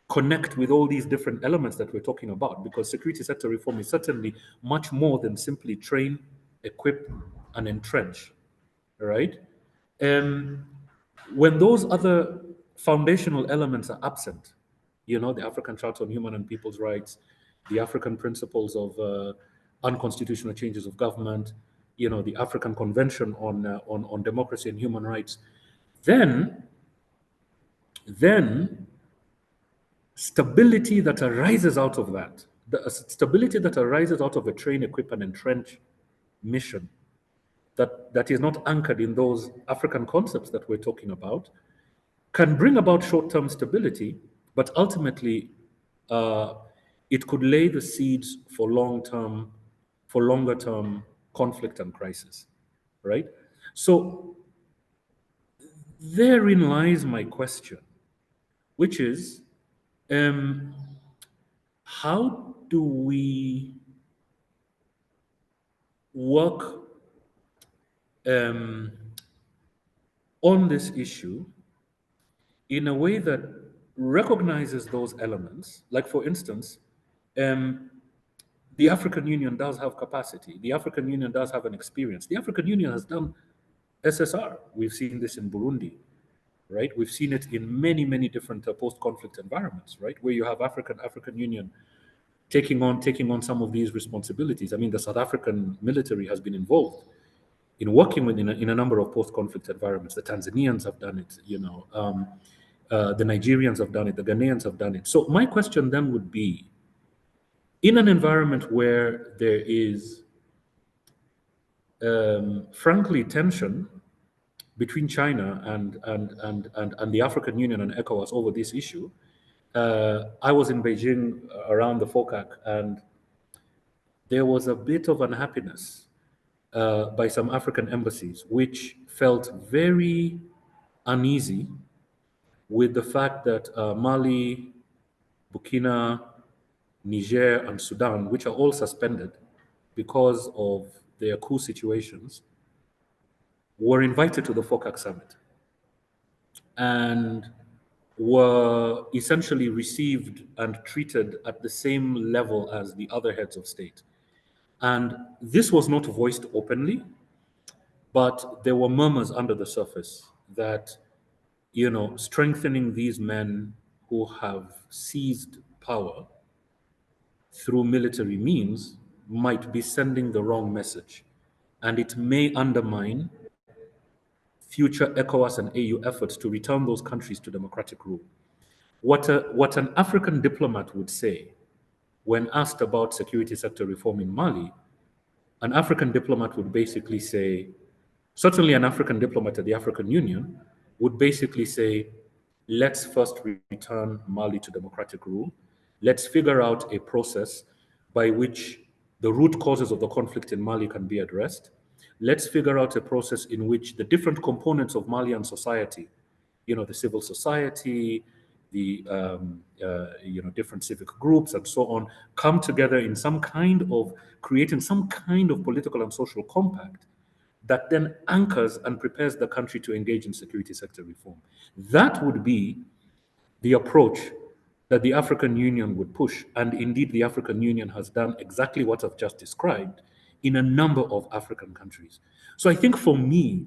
connect with all these different elements that we're talking about, because security sector reform is certainly much more than simply train, equip, and entrench, right? When those other foundational elements are absent, the African Charter on Human and People's Rights, the African principles of unconstitutional changes of government, the African Convention on Democracy and Human Rights, then stability that arises out of that, the stability that arises out of a train, equip, and entrench mission that is not anchored in those African concepts that we're talking about, can bring about short-term stability, but ultimately it could lay the seeds for longer-term conflict and crisis, right? So therein lies my question, which is, How do we work on this issue in a way that recognizes those elements? Like, for instance, the African Union does have capacity. The African Union does have an experience. The African Union has done SSR. We've seen this in Burundi, right? We've seen it in many, many different post-conflict environments, right? Where you have African Union taking on some of these responsibilities. I mean, the South African military has been involved in working in a number of post-conflict environments. The Tanzanians have done it, the Nigerians have done it, the Ghanaians have done it. So my question then would be, in an environment where there is, frankly, tension between China and the African Union and ECOWAS over this issue, I was in Beijing around the FOCAC, and there was a bit of unhappiness by some African embassies, which felt very uneasy with the fact that Mali, Burkina, Niger, and Sudan, which are all suspended because of their coup situations, were invited to the FOCAC summit and were essentially received and treated at the same level as the other heads of state. And this was not voiced openly, but there were murmurs under the surface that, strengthening these men who have seized power through military means might be sending the wrong message, and it may undermine future ECOWAS and AU efforts to return those countries to democratic rule. What an African diplomat would say when asked about security sector reform in Mali, an African diplomat would basically say, certainly an African diplomat at the African Union would basically say, let's first return Mali to democratic rule. Let's figure out a process by which the root causes of the conflict in Mali can be addressed. Let's figure out a process in which the different components of Malian society, the civil society, the different civic groups and so on, come together in creating some kind of political and social compact that then anchors and prepares the country to engage in security sector reform. That would be the approach that the African Union would push. And indeed, the African Union has done exactly what I've just described in a number of African countries. So I think for me,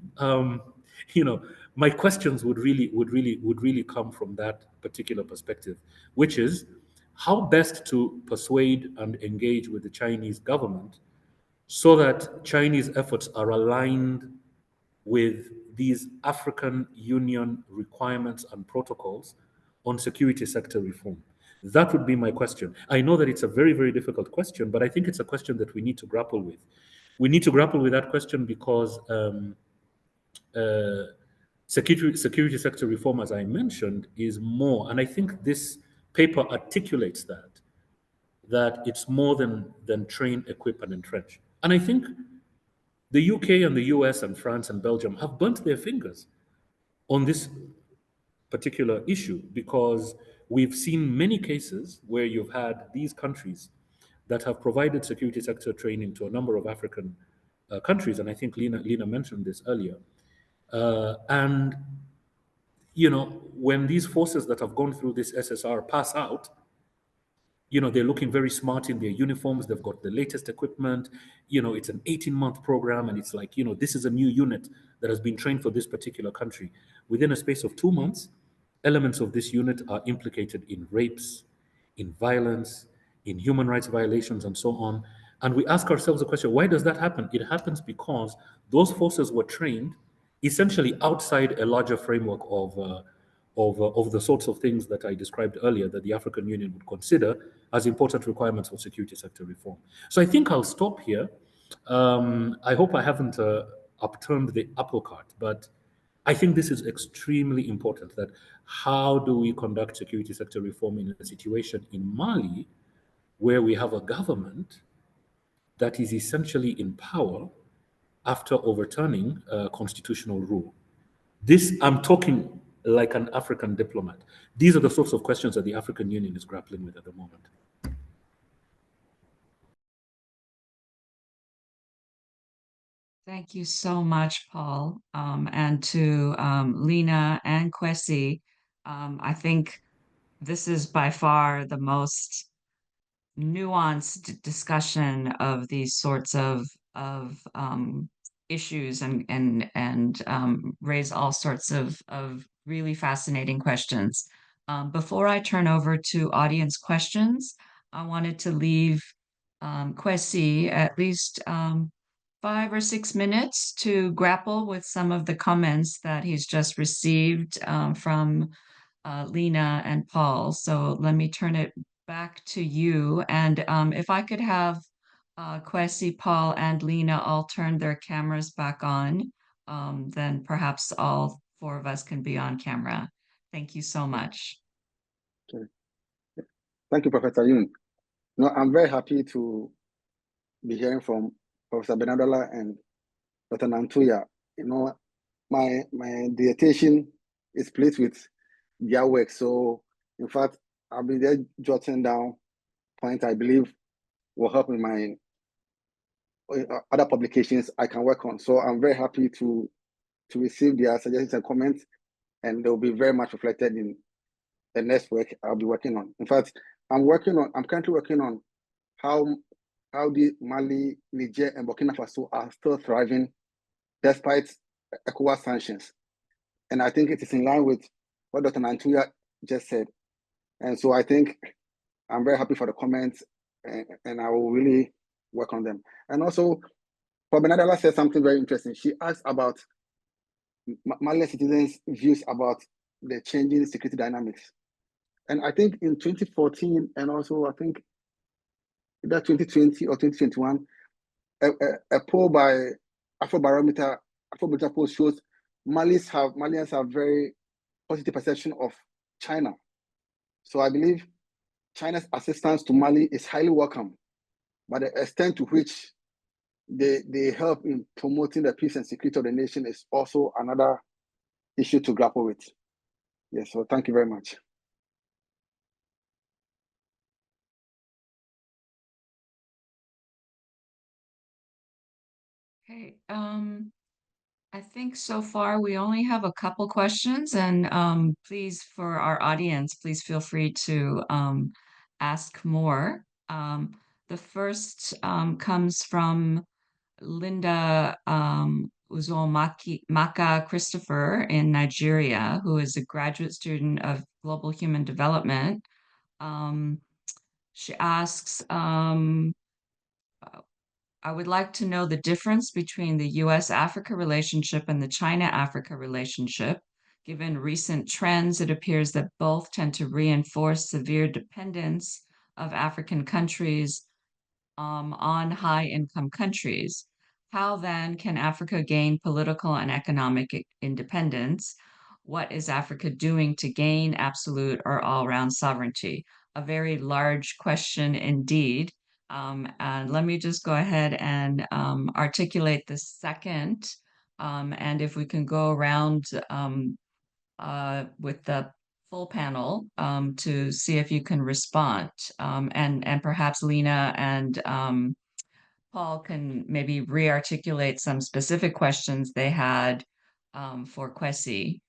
my questions would really come from that particular perspective, which is how best to persuade and engage with the Chinese government so that Chinese efforts are aligned with these African Union requirements and protocols on security sector reform. That would be my question. I know that it's a very, very difficult question, but I think it's a question that we need to grapple with. We need to grapple with that question because security sector reform, as I mentioned, is more, and I think this paper articulates that it's more than train, equip, and entrench. And I think the UK and the US and France and Belgium have burnt their fingers on this particular issue because we've seen many cases where you've had these countries that have provided security sector training to a number of African countries, and I think Lena mentioned this earlier. And when these forces that have gone through this SSR pass out, they're looking very smart in their uniforms. They've got the latest equipment. It's an 18-month program, and it's like, this is a new unit that has been trained for this particular country. Within a space of 2 months, elements of this unit are implicated in rapes, in violence, in human rights violations, and so on. And we ask ourselves the question, why does that happen? It happens because those forces were trained essentially outside a larger framework of the sorts of things that I described earlier that the African Union would consider as important requirements for security sector reform. So I think I'll stop here. I hope I haven't upturned the apple cart, but I think this is extremely important, that how do we conduct security sector reform in a situation in Mali where we have a government that is essentially in power after overturning constitutional rule. This, I'm talking like an African diplomat? These are the sorts of questions that the African Union is grappling with at the moment. Thank you so much, Paul, and to Lena and Kwesi. I think this is by far the most nuanced discussion of these sorts of issues and raise all sorts of really fascinating questions. Before I turn over to audience questions, I wanted to leave Kwesi at least 5 or 6 minutes to grapple with some of the comments that he's just received from Lena and Paul. So let me turn it back to you. And if I could have Kwesi, Paul, and Lena all turn their cameras back on, then perhaps all 4 of us can be on camera. Thank you so much. Okay. Thank you, Professor Yoon. No, I'm very happy to be hearing from Professor Benadola and Dr. Nantuya. My dissertation is placed with their work. So, in fact, I've been there jotting down points I believe will help in my other publications I can work on. So I'm very happy to receive their suggestions and comments, and they'll be very much reflected in the next work I'll be working on. In fact, I'm currently working on how the Mali, Niger, and Burkina Faso are still thriving despite ECOWAS sanctions. And I think it is in line with what Dr. Nantuya just said. And so I think I'm very happy for the comments, and I will really work on them. And also, Benadola said something very interesting. She asked about Malian citizens' views about the changing security dynamics. And I think in 2014, and also I think either 2020 or 2021, a poll by Afrobarometer poll shows Malians have very positive perception of China. So I believe China's assistance to Mali is highly welcome, but the extent to which they help in promoting the peace and security of the nation is also another issue to grapple with. Yes, so thank you very much. Okay, I think so far we only have a couple questions, and please, for our audience, please feel free to ask more. The first comes from Linda Uzomaka Christopher in Nigeria, who is a graduate student of Global Human Development. She asks, I would like to know the difference between the US-Africa relationship and the China-Africa relationship. Given recent trends, it appears that both tend to reinforce severe dependence of African countries on high-income countries. How then can Africa gain political and economic independence? What is Africa doing to gain absolute or all-round sovereignty? A very large question indeed. And let me just go ahead and articulate the second. And if we can go around with the full panel to see if you can respond. And perhaps Lena and Paul can maybe re-articulate some specific questions they had for Kwesi.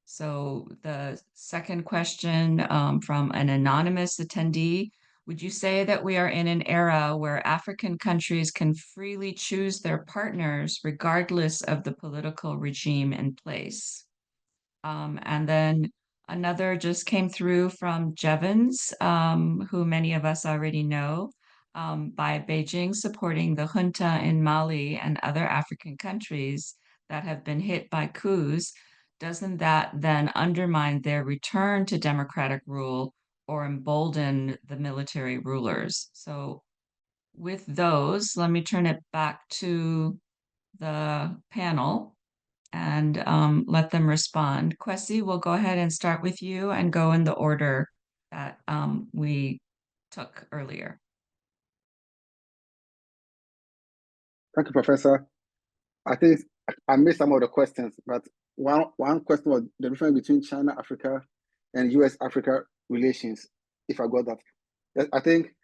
So the second question from an anonymous attendee, would you say that we are in an era where African countries can freely choose their partners regardless of the political regime in place? And then another just came through from Jevons, who many of us already know, by Beijing supporting the junta in Mali and other African countries that have been hit by coups. Doesn't that then undermine their return to democratic rule or embolden the military rulers? So with those, let me turn it back to the panel and let them respond. Kwesi, we'll go ahead and start with you and go in the order that we took earlier. Thank you, Professor. I think I missed some of the questions, but one question was the difference between China, Africa, and US Africa relations, if I got that. I think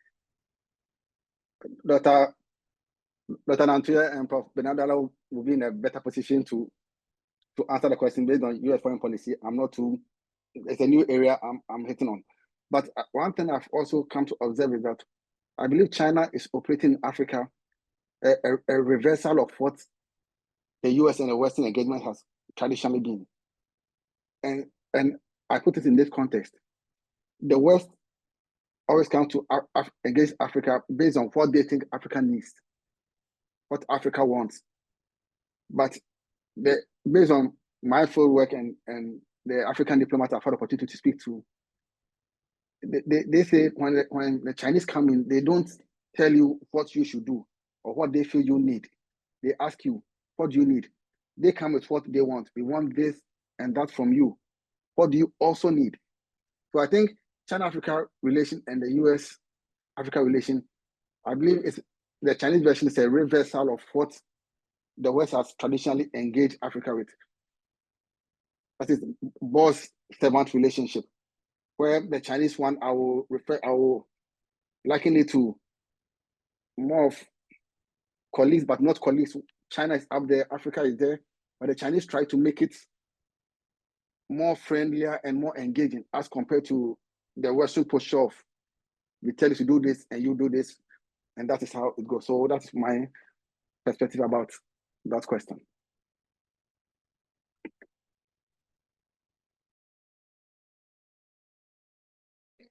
Dr. Nantua and Prof. Benadala will be in a better position to answer the question based on US foreign policy. I'm not too, it's a new area I'm hitting on. But one thing I've also come to observe is that I believe China is operating in Africa a reversal of what the US and the Western engagement has traditionally been. And I put it in this context. The West always comes to engage Africa based on what they think Africa needs, what Africa wants. But based on my field work and the African diplomats I've had the opportunity to speak to, they say when the Chinese come in, they don't tell you what you should do or what they feel you need. They ask you, what do you need? They come with what they want. We want this and that from you. What do you also need? So I think China-Africa relation and the US-Africa relation, I believe it's the Chinese version is a reversal of what the West has traditionally engaged Africa with. That is boss-servant relationship, where the Chinese one, I will liken it to more of colleagues, but not colleagues. China is up there, Africa is there, but the Chinese try to make it more friendlier and more engaging as compared to the Western push off. We tell you to do this and you do this, and that is how it goes. So that's my perspective about that question.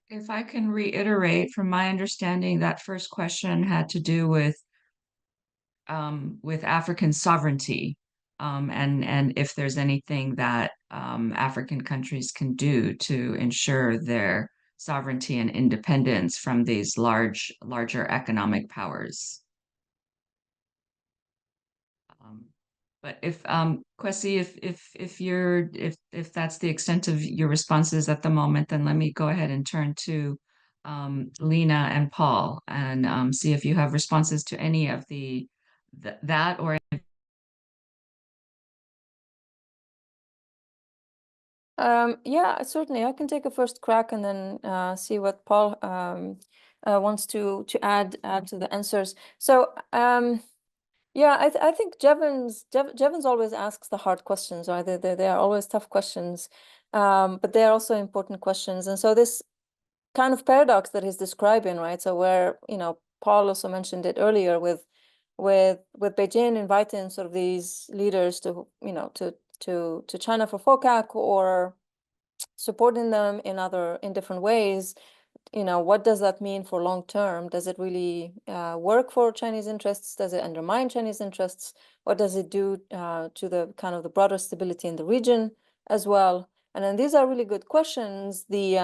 If I can reiterate, from my understanding, that first question had to do with African sovereignty, and if there's anything that African countries can do to ensure their sovereignty and independence from these larger economic powers. But if Kwesi, if that's the extent of your responses at the moment, then let me go ahead and turn to Lena and Paul and see if you have responses to any of that or. Yeah, certainly. I can take a first crack and then see what Paul wants to add to the answers. So yeah, I think Jevons always asks the hard questions, right? They are always tough questions, but they're also important questions. And so this kind of paradox that he's describing, right? So where, Paul also mentioned it earlier with Beijing inviting sort of these leaders to China for FOCAC or supporting them in different ways. What does that mean for long term? Does it really work for Chinese interests? Does it undermine Chinese interests? What does it do to the kind of the broader stability in the region as well? And then these are really good questions. The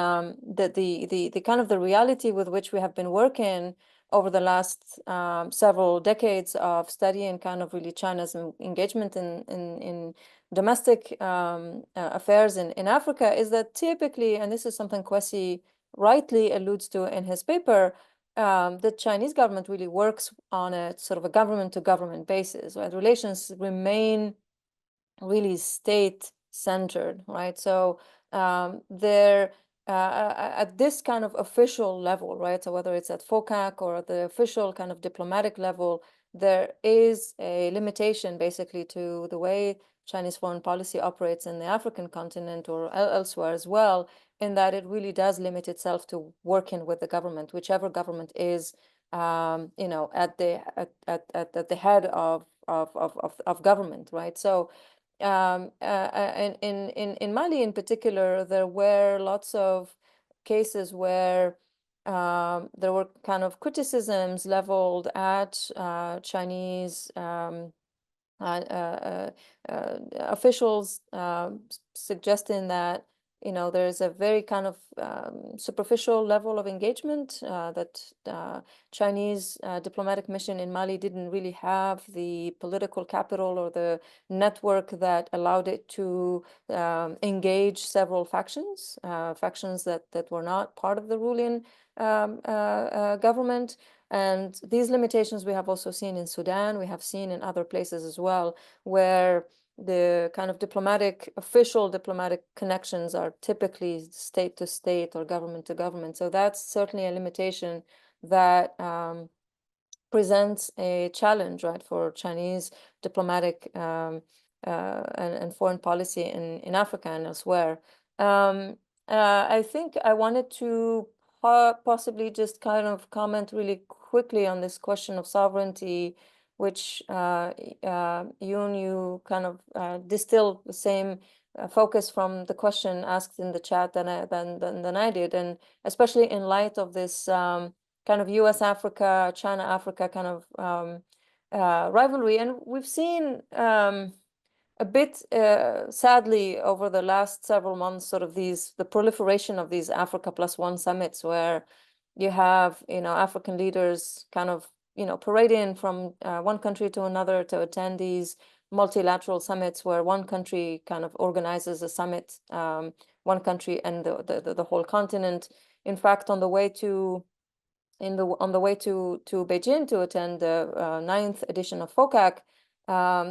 kind of the reality with which we have been working over the last several decades of studying kind of really China's engagement in domestic affairs in Africa is that typically, and this is something Kwesi rightly alludes to in his paper, the Chinese government really works on a sort of a government-to-government basis, right? Relations remain really state-centered, right? So they're at this kind of official level, right? So whether it's at FOCAC or at the official kind of diplomatic level, there is a limitation basically to the way Chinese foreign policy operates in the African continent or elsewhere as well, in that it really does limit itself to working with the government, whichever government is, at the head of government, right? So in Mali in particular, there were lots of cases where there were kind of criticisms leveled at Chinese officials suggesting that there's a very kind of superficial level of engagement, that Chinese diplomatic mission in Mali didn't really have the political capital or the network that allowed it to engage several factions that were not part of the ruling government. And these limitations we have also seen in Sudan, we have seen in other places as well, where the kind of official diplomatic connections are typically state to state or government to government. So that's certainly a limitation that presents a challenge, right, for Chinese diplomatic and foreign policy in Africa and elsewhere. I think I wanted to possibly just kind of comment really quickly on this question of sovereignty, which Yoon, you kind of distilled the same focus from the question asked in the chat than I did, and especially in light of this kind of U.S. Africa, China Africa kind of rivalry, and we've seen a bit sadly over the last several months, sort of the proliferation of these Africa +1 summits, where you have, African leaders kind of, parade in from one country to another to attend these multilateral summits, where one country kind of organizes a summit, one country and the whole continent. In fact, on the way to Beijing to attend the 9th edition of FOCAC,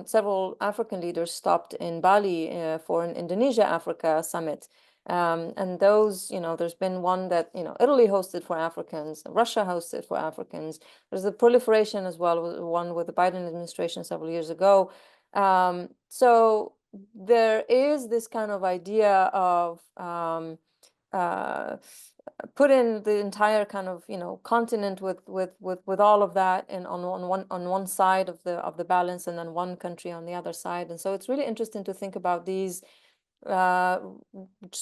several African leaders stopped in Bali for an Indonesia-Africa summit. And those, there's been one that, Italy hosted for Africans, Russia hosted for Africans. There's a proliferation as well, one with the Biden administration several years ago. So there is this kind of idea of put in the entire kind of continent with all of that and on one side of the balance, and then one country on the other side. And so it's really interesting to think about these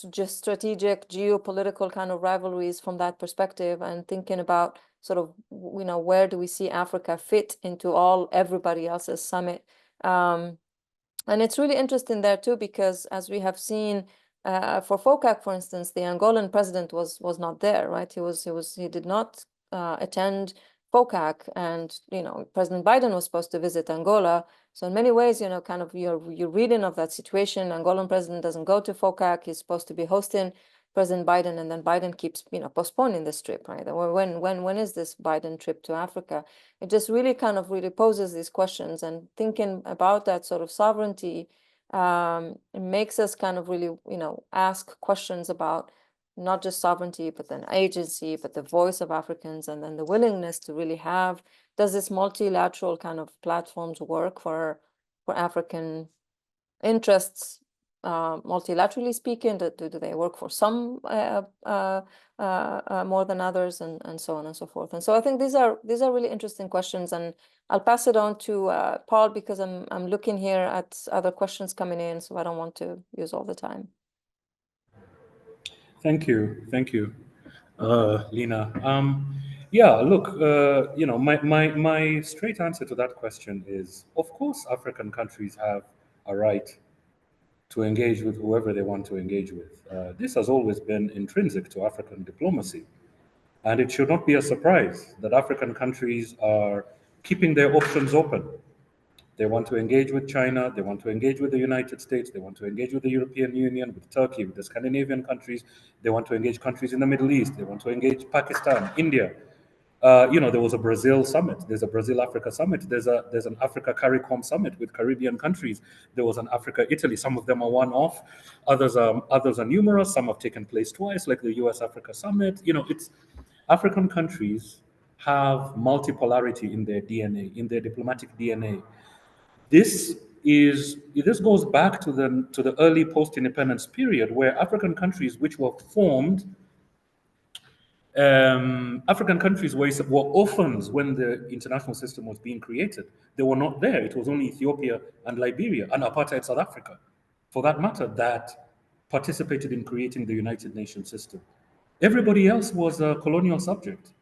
just strategic geopolitical kind of rivalries from that perspective, and thinking about sort of where do we see Africa fit into everybody else's summit. And it's really interesting there too, because as we have seen for FOCAC, for instance, the Angolan president was not there, right? He did not attend FOCAC, and President Biden was supposed to visit Angola. So in many ways, kind of your reading of that situation, Angolan president doesn't go to FOCAC. He's supposed to be hosting President Biden, and then Biden keeps postponing this trip, right? When is this Biden trip to Africa? It just really kind of really poses these questions, and thinking about that sort of sovereignty. It makes us kind of really, ask questions about not just sovereignty, but then agency, but the voice of Africans, and then the willingness to really does this multilateral kind of platforms work for African interests, multilaterally speaking? Do they work for some more than others, and so on and so forth? And so I think these are really interesting questions, and I'll pass it on to Paul, because I'm looking here at other questions coming in, so I don't want to use all the time. Thank you, Lina. Yeah, look, my straight answer to that question is, of course, African countries have a right to engage with whoever they want to engage with. This has always been intrinsic to African diplomacy. And it should not be a surprise that African countries are keeping their options open. They want to engage with China, they want to engage with the United States, they want to engage with the European Union, with Turkey, with the Scandinavian countries, they want to engage countries in the Middle East, they want to engage Pakistan, India. There was a Brazil summit, there's a Brazil-Africa summit, there's an Africa CARICOM summit with Caribbean countries, there was an Africa-Italy, some of them are one-off, others are numerous, some have taken place twice, like the US-Africa summit. It's African countries have multipolarity in their DNA, in their diplomatic DNA. This goes back to the early post-independence period, where African countries which were formed, African countries were orphans when the international system was being created. They were not there. It was only Ethiopia and Liberia and apartheid South Africa, for that matter, that participated in creating the United Nations system. Everybody else was a colonial subject.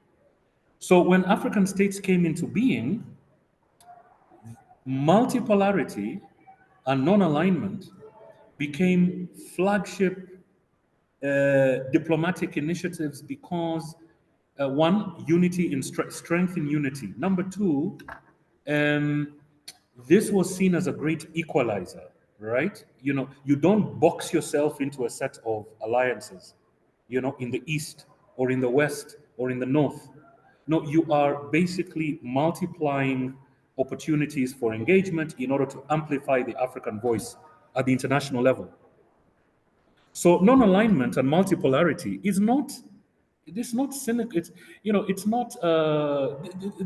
So when African states came into being, multipolarity and non-alignment became flagship diplomatic initiatives because one, unity in strength in unity. Number two, this was seen as a great equalizer, right? You don't box yourself into a set of alliances, in the East or in the West or in the North. No, you are basically multiplying opportunities for engagement in order to amplify the African voice at the international level. So non-alignment and multipolarity is not, it is not cynical. It's, it's not,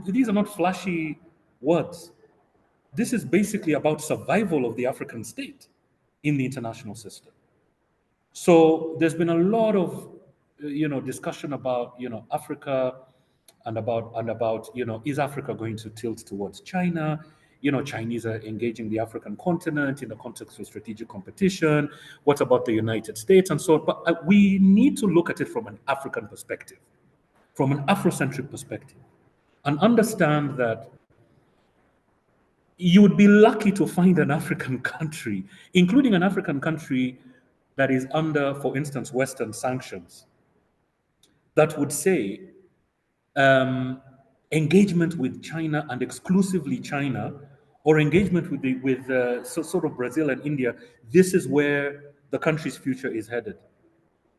these are not flashy words. This is basically about survival of the African state in the international system. So there's been a lot of, discussion about, Africa and about, is Africa going to tilt towards China? Chinese are engaging the African continent in the context of strategic competition. What about the United States and so on? But we need to look at it from an African perspective, from an Afrocentric perspective, and understand that you would be lucky to find an African country, including an African country that is under, for instance, Western sanctions, that would say engagement with China and exclusively China, or engagement with sort of Brazil and India, this is where the country's future is headed.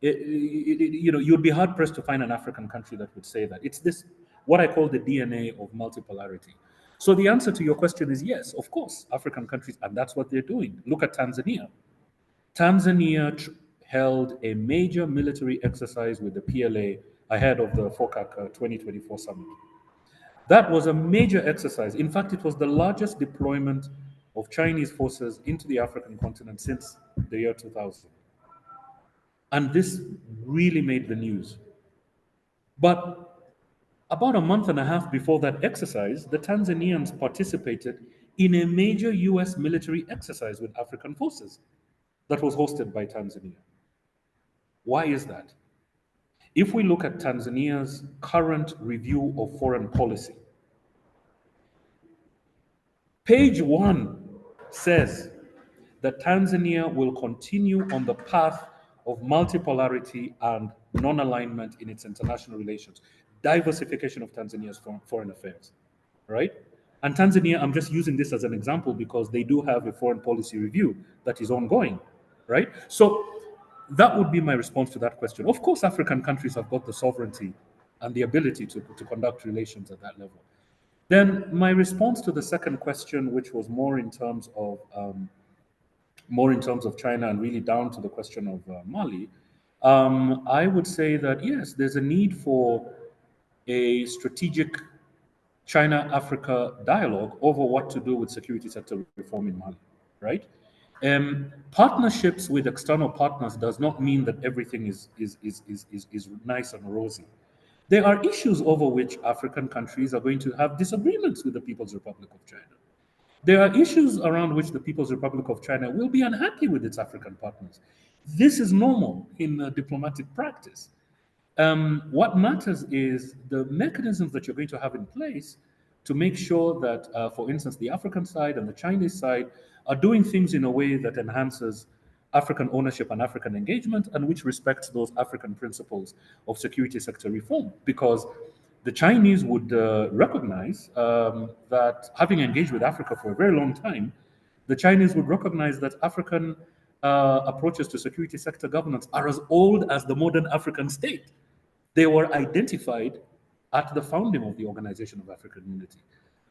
You'd be hard pressed to find an African country that would say that. It's this, what I call the DNA of multipolarity. So the answer to your question is yes, of course, African countries, and that's what they're doing. Look at Tanzania. Tanzania held a major military exercise with the PLA ahead of the FOCAC 2024 summit. That was a major exercise. In fact, it was the largest deployment of Chinese forces into the African continent since the year 2000. And this really made the news. But about a month and a half before that exercise, the Tanzanians participated in a major US military exercise with African forces that was hosted by Tanzania. Why is that? If we look at Tanzania's current review of foreign policy, page 1 says that Tanzania will continue on the path of multipolarity and non-alignment in its international relations, diversification of Tanzania's foreign affairs, right? And Tanzania, I'm just using this as an example because they do have a foreign policy review that is ongoing, right? So that would be my response to that question. Of course, African countries have got the sovereignty and the ability to conduct relations at that level. Then my response to the second question, which was more in terms of China and really down to the question of Mali, I would say that yes, there's a need for a strategic China-Africa dialogue over what to do with security sector reform in Mali, right? Partnerships with external partners does not mean that everything is nice and rosy. There are issues over which African countries are going to have disagreements with the People's Republic of China. There are issues around which the People's Republic of China will be unhappy with its African partners. This is normal in diplomatic practice. What matters is the mechanisms that you're going to have in place to make sure that, for instance, the African side and the Chinese side are doing things in a way that enhances African ownership and African engagement and which respects those African principles of security sector reform. Because the Chinese would recognize that having engaged with Africa for a very long time, the Chinese would recognize that African approaches to security sector governance are as old as the modern African state. They were identified at the founding of the Organization of African Unity.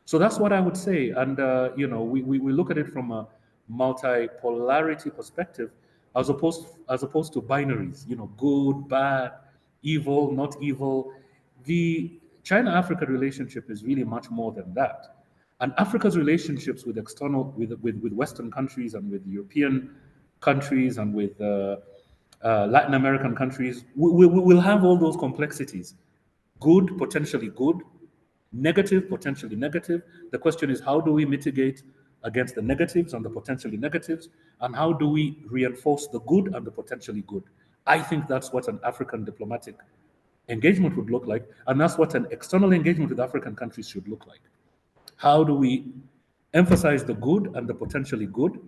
So that's what I would say. And, we look at it from a multipolarity perspective as opposed to binaries, good, bad, evil, not evil. The China-Africa relationship is really much more than that. And Africa's relationships with with Western countries and with European countries and with Latin American countries will have all those complexities. Good, potentially good, negative, potentially negative. The question is, how do we mitigate against the negatives and the potentially negatives? And how do we reinforce the good and the potentially good? I think that's what an African diplomatic engagement would look like. And that's what an external engagement with African countries should look like. How do we emphasize the good and the potentially good?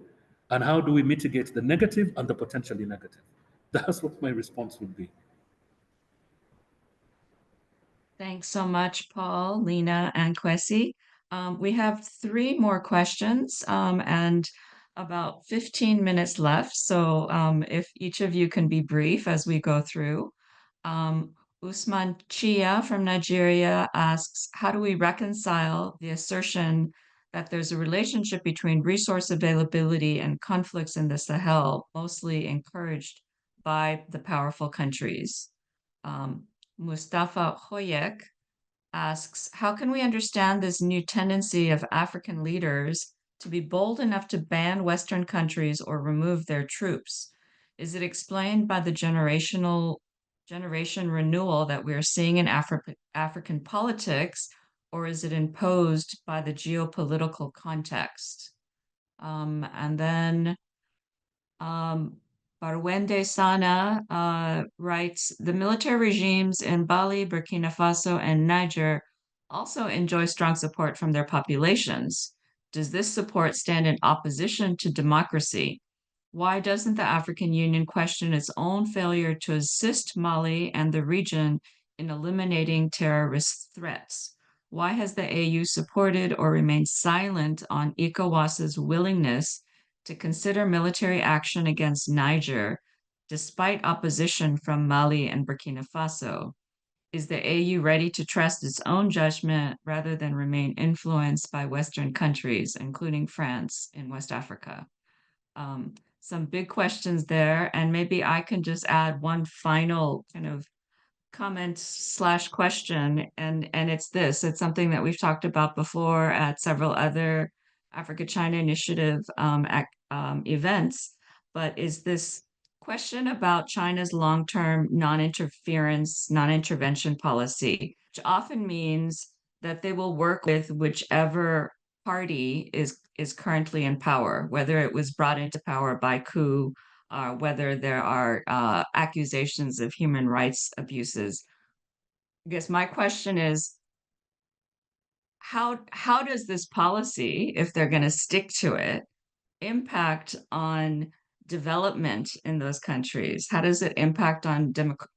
And how do we mitigate the negative and the potentially negative? That's what my response would be. Thanks so much, Paul, Lena, and Kwesi. We have 3 more questions and about 15 minutes left. So if each of you can be brief as we go through. Usman Chia from Nigeria asks, how do we reconcile the assertion that there's a relationship between resource availability and conflicts in the Sahel, mostly encouraged by the powerful countries. Mustafa Hoyek asks, how can we understand this new tendency of African leaders to be bold enough to ban Western countries or remove their troops? Is it explained by the generation renewal that we're seeing in African politics, or is it imposed by the geopolitical context? And then Barwende Sana writes, the military regimes in Mali, Burkina Faso, and Niger also enjoy strong support from their populations. Does this support stand in opposition to democracy? Why doesn't the African Union question its own failure to assist Mali and the region in eliminating terrorist threats? Why has the AU supported or remained silent on ECOWAS's willingness to consider military action against Niger, despite opposition from Mali and Burkina Faso? Is the AU ready to trust its own judgment rather than remain influenced by Western countries, including France in West Africa? Some big questions there, and maybe I can just add one final kind of comment / question, and it's this. It's something that we've talked about before at several other Africa-China Initiative events, but is this question about China's long-term non-interference, non-intervention policy, which often means that they will work with whichever party is currently in power, whether it was brought into power by coup, whether there are accusations of human rights abuses. I guess my question is, how does this policy, if they're going to stick to it, impact on development in those countries? How does it impact on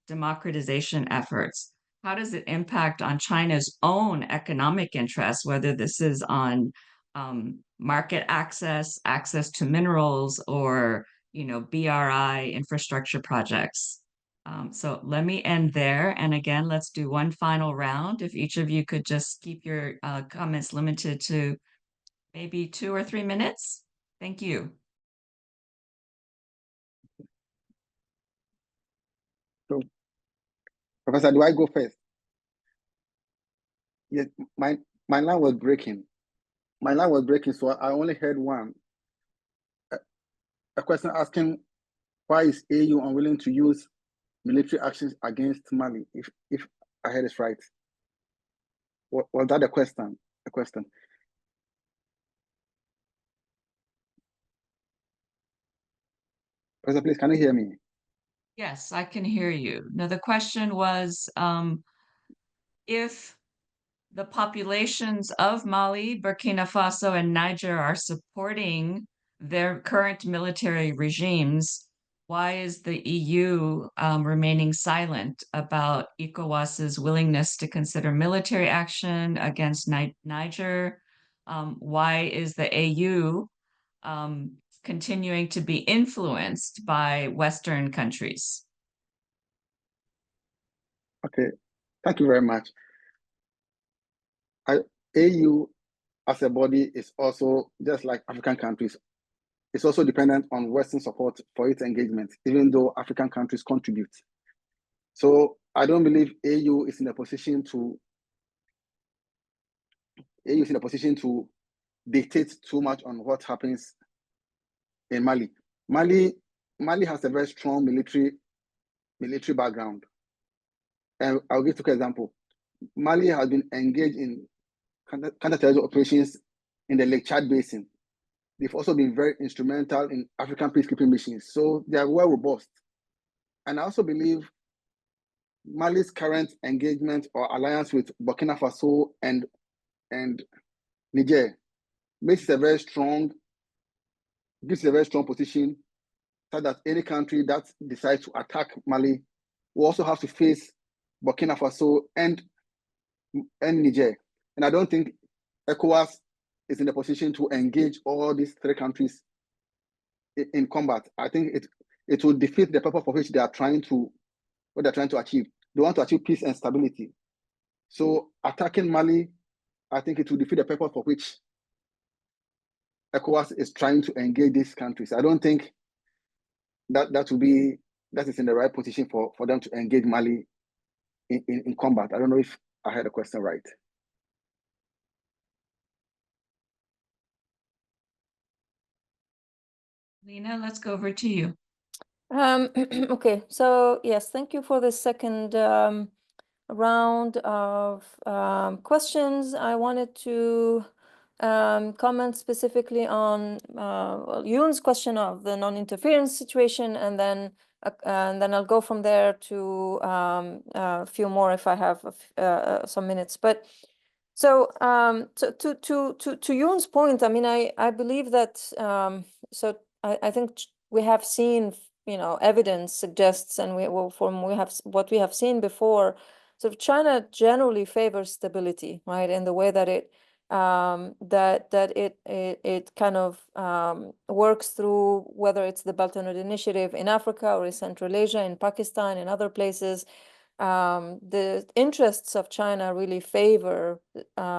democratization efforts? How does it impact on China's own economic interests, whether this is on market access to minerals, or BRI infrastructure projects? So let me end there. And again, let's do one final round. If each of you could just keep your comments limited to maybe 2 or 3 minutes. Thank you. So, Professor, do I go first? Yes, my line was breaking. So I only heard one. A question asking, why is AU unwilling to use military actions against Mali? If I heard it right, was that a question? Professor, please, can you hear me? Yes, I can hear you. Now, the question was, if the populations of Mali, Burkina Faso, and Niger are supporting their current military regimes, why is the EU remaining silent about ECOWAS's willingness to consider military action against Niger? Why is the AU continuing to be influenced by Western countries? Okay, thank you very much. AU as a body is also, just like African countries, it's also dependent on Western support for its engagement, even though African countries contribute. So I don't believe AU is in a position to dictate too much on what happens in Mali. Mali has a very strong military background. And I'll give you an example. Mali has been engaged in counter-terrorism operations in the Lake Chad Basin. They've also been very instrumental in African peacekeeping missions. So they are well robust. And I also believe Mali's current engagement or alliance with Burkina Faso and Niger gives it a very strong position, so that any country that decides to attack Mali will also have to face Burkina Faso and Niger. And I don't think ECOWAS is in a position to engage all these 3 countries in combat. I think it will defeat the purpose for which they are trying to achieve. They want to achieve peace and stability. So attacking Mali, I think it will defeat the purpose for which ECOWAS is trying to engage these countries. I don't think that is in the right position for them to engage Mali in combat. I don't know if I heard the question right. Lena, let's go over to you. Okay, so yes, thank you for the second round of questions. I wanted to comment specifically on well, Yoon's question of the non-interference situation, and then I'll go from there to a few more if I have some minutes. But so to Yoon's point, I mean, I believe that so I think we have seen, you know, evidence suggests, and what we have seen before. So China generally favors stability, right? In the way that it it kind of works through, whether it's the Belt and Road Initiative in Africa or in Central Asia, in Pakistan, and other places. The interests of China really favor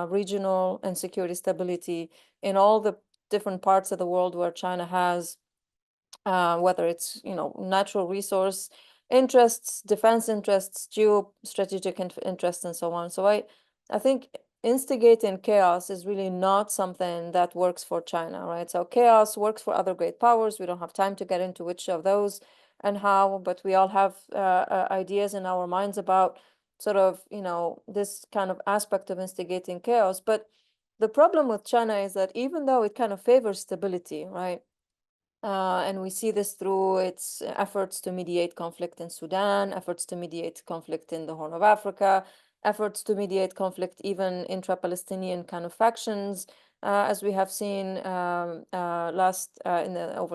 regional and security stability in all the different parts of the world where China has, whether it's, you know, natural resource interests, defense interests, geostrategic interests, and so on. So I think instigating chaos is really not something that works for China, right? So chaos works for other great powers. We don't have time to get into which of those and how, but we all have ideas in our minds about sort of, you know, this kind of aspect of instigating chaos. But the problem with China is that even though it kind of favors stability, right? And we see this through its efforts to mediate conflict in Sudan, efforts to mediate conflict in the Horn of Africa, efforts to mediate conflict even intra-Palestinian kind of factions, as we have seen over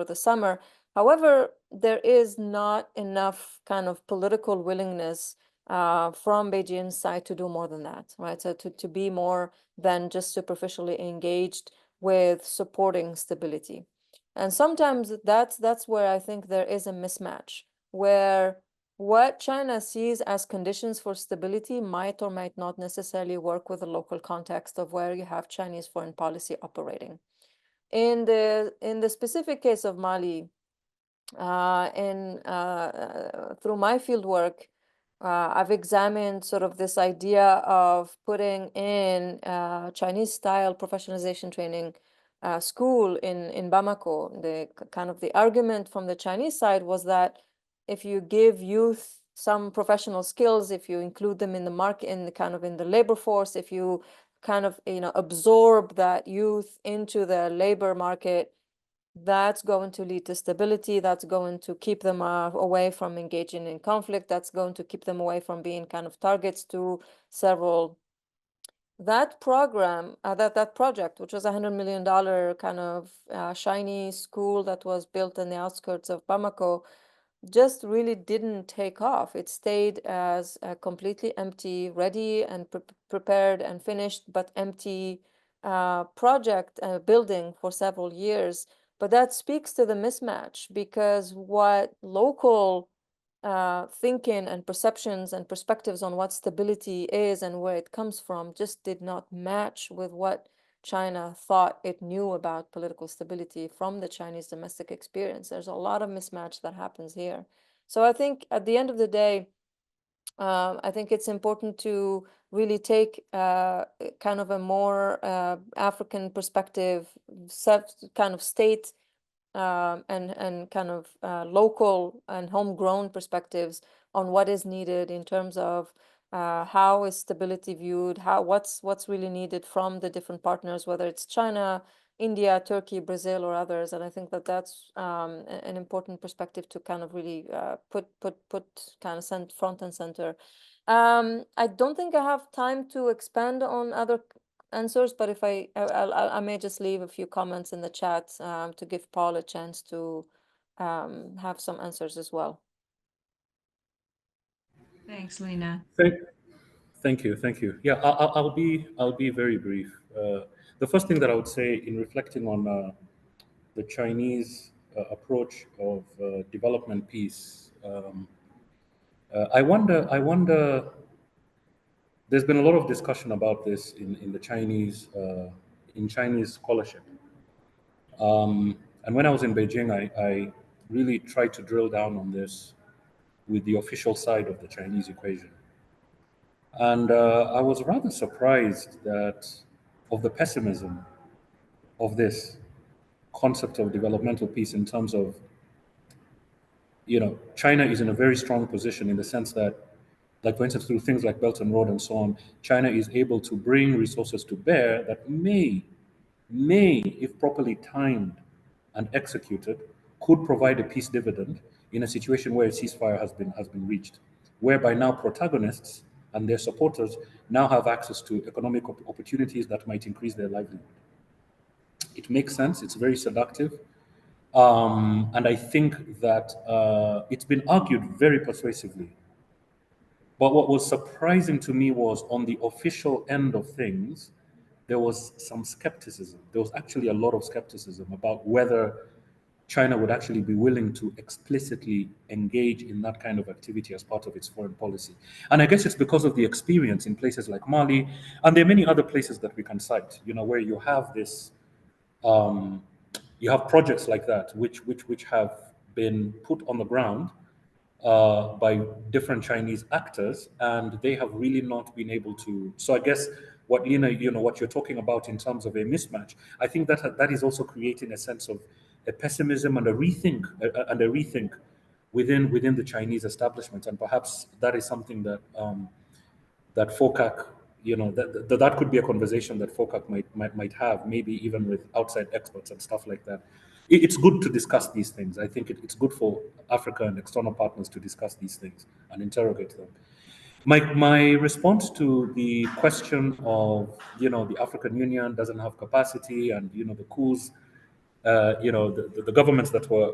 the summer. However, there is not enough kind of political willingness from Beijing's side to do more than that, right? So to be more than just superficially engaged with supporting stability. And sometimes that's where I think there is a mismatch, where what China sees as conditions for stability might or might not necessarily work with the local context of where you have Chinese foreign policy operating. In the specific case of Mali, through my field work, I've examined sort of this idea of putting in Chinese style professionalization training school in Bamako. The argument from the Chinese side was that if you give youth some professional skills, if you include them in the market, in the labor force, if you kind of, you know, absorb that youth into the labor market, that's going to lead to stability. That's going to keep them away from engaging in conflict. That's going to keep them away from being kind of targets to several. That program, that project, which was $100 million kind of shiny school that was built in the outskirts of Bamako, just really didn't take off. It stayed as a completely empty, ready and prepared and finished, but empty project building for several years. But that speaks to the mismatch, because what local thinking and perceptions and perspectives on what stability is and where it comes from just did not match with what China thought it knew about political stability from the Chinese domestic experience. There's a lot of mismatch that happens here. So I think at the end of the day, I think it's important to really take kind of a more African perspective, kind of state and kind of local and homegrown perspectives on what is needed in terms of how is stability viewed, what's really needed from the different partners, whether it's China, India, Turkey, Brazil, or others. And I think that that's an important perspective to kind of really put kind of front and center. I don't think I have time to expand on other answers, but if I may just leave a few comments in the chat to give Paul a chance to have some answers as well. Thanks, Lena. Thank you. Yeah, I'll be very brief. The first thing that I would say in reflecting on the Chinese approach of development peace, I wonder. There's been a lot of discussion about this in the Chinese in Chinese scholarship. And when I was in Beijing, I really tried to drill down on this with the official side of the Chinese equation. And I was rather surprised of the pessimism of this concept of developmental peace in terms of, China is in a very strong position in the sense that, like for instance, through things like Belt and Road and so on, China is able to bring resources to bear that may, if properly timed and executed, could provide a peace dividend in a situation where a ceasefire has been reached, whereby now protagonists and their supporters now have access to economic opportunities that might increase their livelihood. It makes sense. It's very seductive. And I think that it's been argued very persuasively. But what was surprising to me was on the official end of things, there was some skepticism. There was actually a lot of skepticism about whether China would actually be willing to explicitly engage in that kind of activity as part of its foreign policy. And I guess it's because of the experience in places like Mali, and there are many other places that we can cite, where you have this, you have projects like that, which have been put on the ground by different Chinese actors, and they have really not been able to. So I guess what Lina, what you're talking about in terms of a mismatch, I think that is also creating a sense of a pessimism and a rethink within the Chinese establishment, and perhaps that is something that that FOCAC, that could be a conversation that FOCAC might have, maybe even with outside experts and stuff like that. It's good to discuss these things. I think it's good for Africa and external partners to discuss these things and interrogate them. My response to the question of, the African Union doesn't have capacity, and, the coups, the governments that were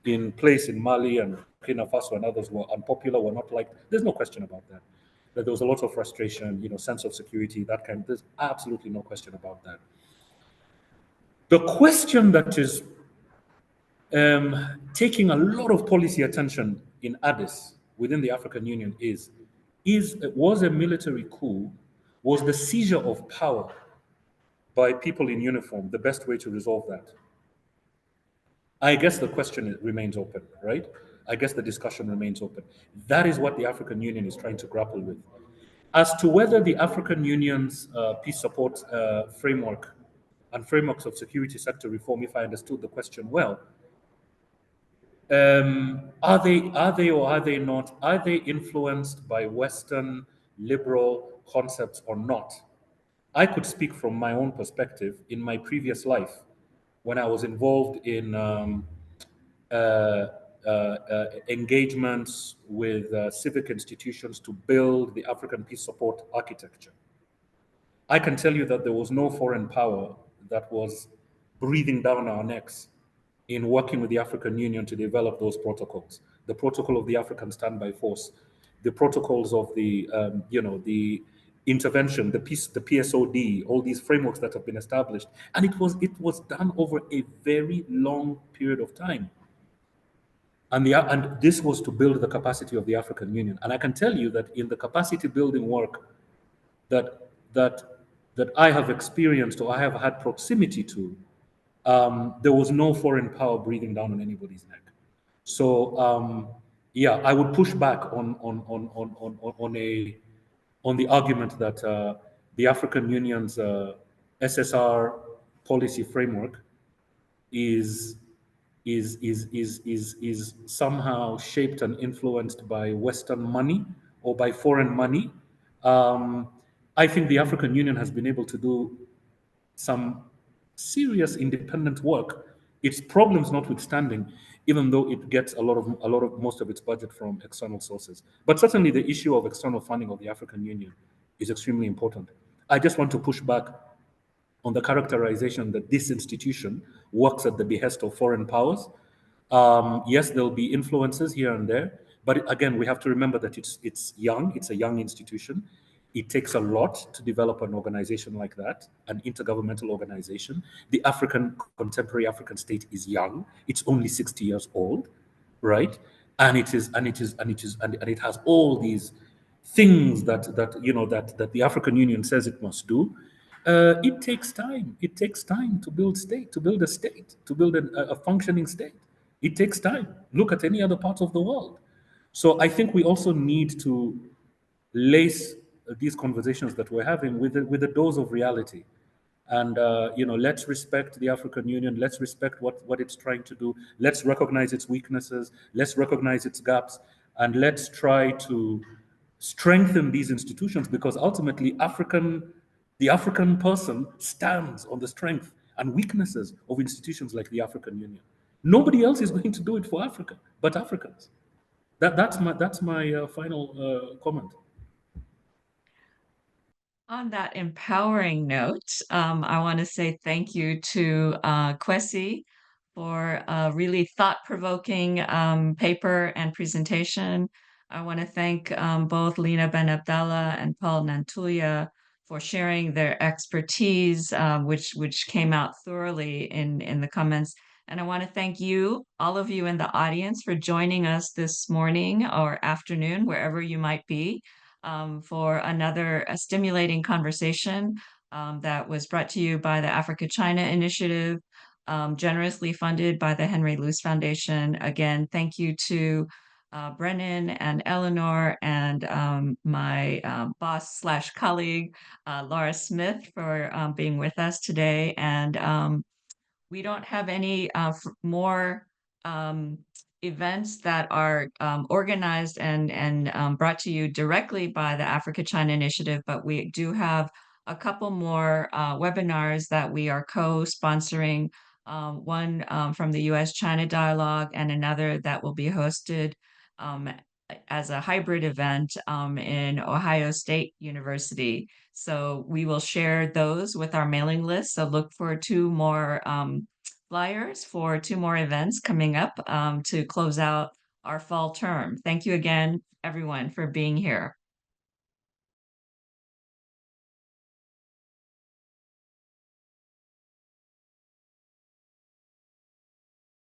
in place in Mali and Burkina Faso and others were unpopular, were not liked. There's no question about that. That there was a lot of frustration, sense of security, that kind. There's absolutely no question about that. The question that is taking a lot of policy attention in Addis within the African Union was a military coup, was the seizure of power by people in uniform the best way to resolve that? I guess the question remains open, right? I guess the discussion remains open. That is what the African Union is trying to grapple with. As to whether the African Union's peace support framework and frameworks of security sector reform, if I understood the question well, are they or are they not? Are they influenced by Western liberal concepts or not? I could speak from my own perspective. In my previous life, when I was involved in engagements with civic institutions to build the African peace support architecture, I can tell you that there was no foreign power that was breathing down our necks in working with the African Union to develop those protocols. The protocol of the African Standby Force, the protocols of the, the intervention, the PSOD, all these frameworks that have been established. And it was done over a very long period of time. And this was to build the capacity of the African Union. And I can tell you that in the capacity building work that I have experienced or I have had proximity to, there was no foreign power breathing down on anybody's neck. So yeah, I would push back on the argument that the African Union's SSR policy framework is somehow shaped and influenced by Western money or by foreign money. I think the African Union has been able to do some serious independent work, its problems notwithstanding, even though it gets most of its budget from external sources. But certainly the issue of external funding of the African Union is extremely important. I just want to push back on the characterization that this institution works at the behest of foreign powers. Yes, there'll be influences here and there, but again, we have to remember that it's young, it's a young institution. It takes a lot to develop an organization like that, an intergovernmental organization. The contemporary African state is young. It's only 60 years old, right? And it has all these things that the African Union says it must do. It takes time. It takes time to build state, to build a state, to build a functioning state. It takes time. Look at any other part of the world. So I think we also need to lace these conversations that we're having with a dose of reality. And let's respect the African Union. Let's respect what it's trying to do. Let's recognize its weaknesses. Let's recognize its gaps, and let's try to strengthen these institutions, because ultimately the African person stands on the strength and weaknesses of institutions like the African Union. Nobody else is going to do it for Africa but Africans. That's my final comment. On that empowering note, I want to say thank you to Kwesi for a really thought-provoking paper and presentation. I want to thank both Lina Ben Abdallah and Paul Nantuya for sharing their expertise, which came out thoroughly in the comments. And I want to thank you, all of you in the audience, for joining us this morning or afternoon, wherever you might be, for another stimulating conversation that was brought to you by the Africa-China Initiative, generously funded by the Henry Luce Foundation. Again, thank you to Brennan and Eleanor and my boss/colleague, Laura Smith, for being with us today. And we don't have any more events that are organized and brought to you directly by the Africa-China Initiative, but we do have a couple more webinars that we are co-sponsoring, one from the US-China Dialogue and another that will be hosted as a hybrid event in Ohio State University. So we will share those with our mailing list. So look for 2 more flyers for 2 more events coming up to close out our fall term. Thank you again, everyone, for being here.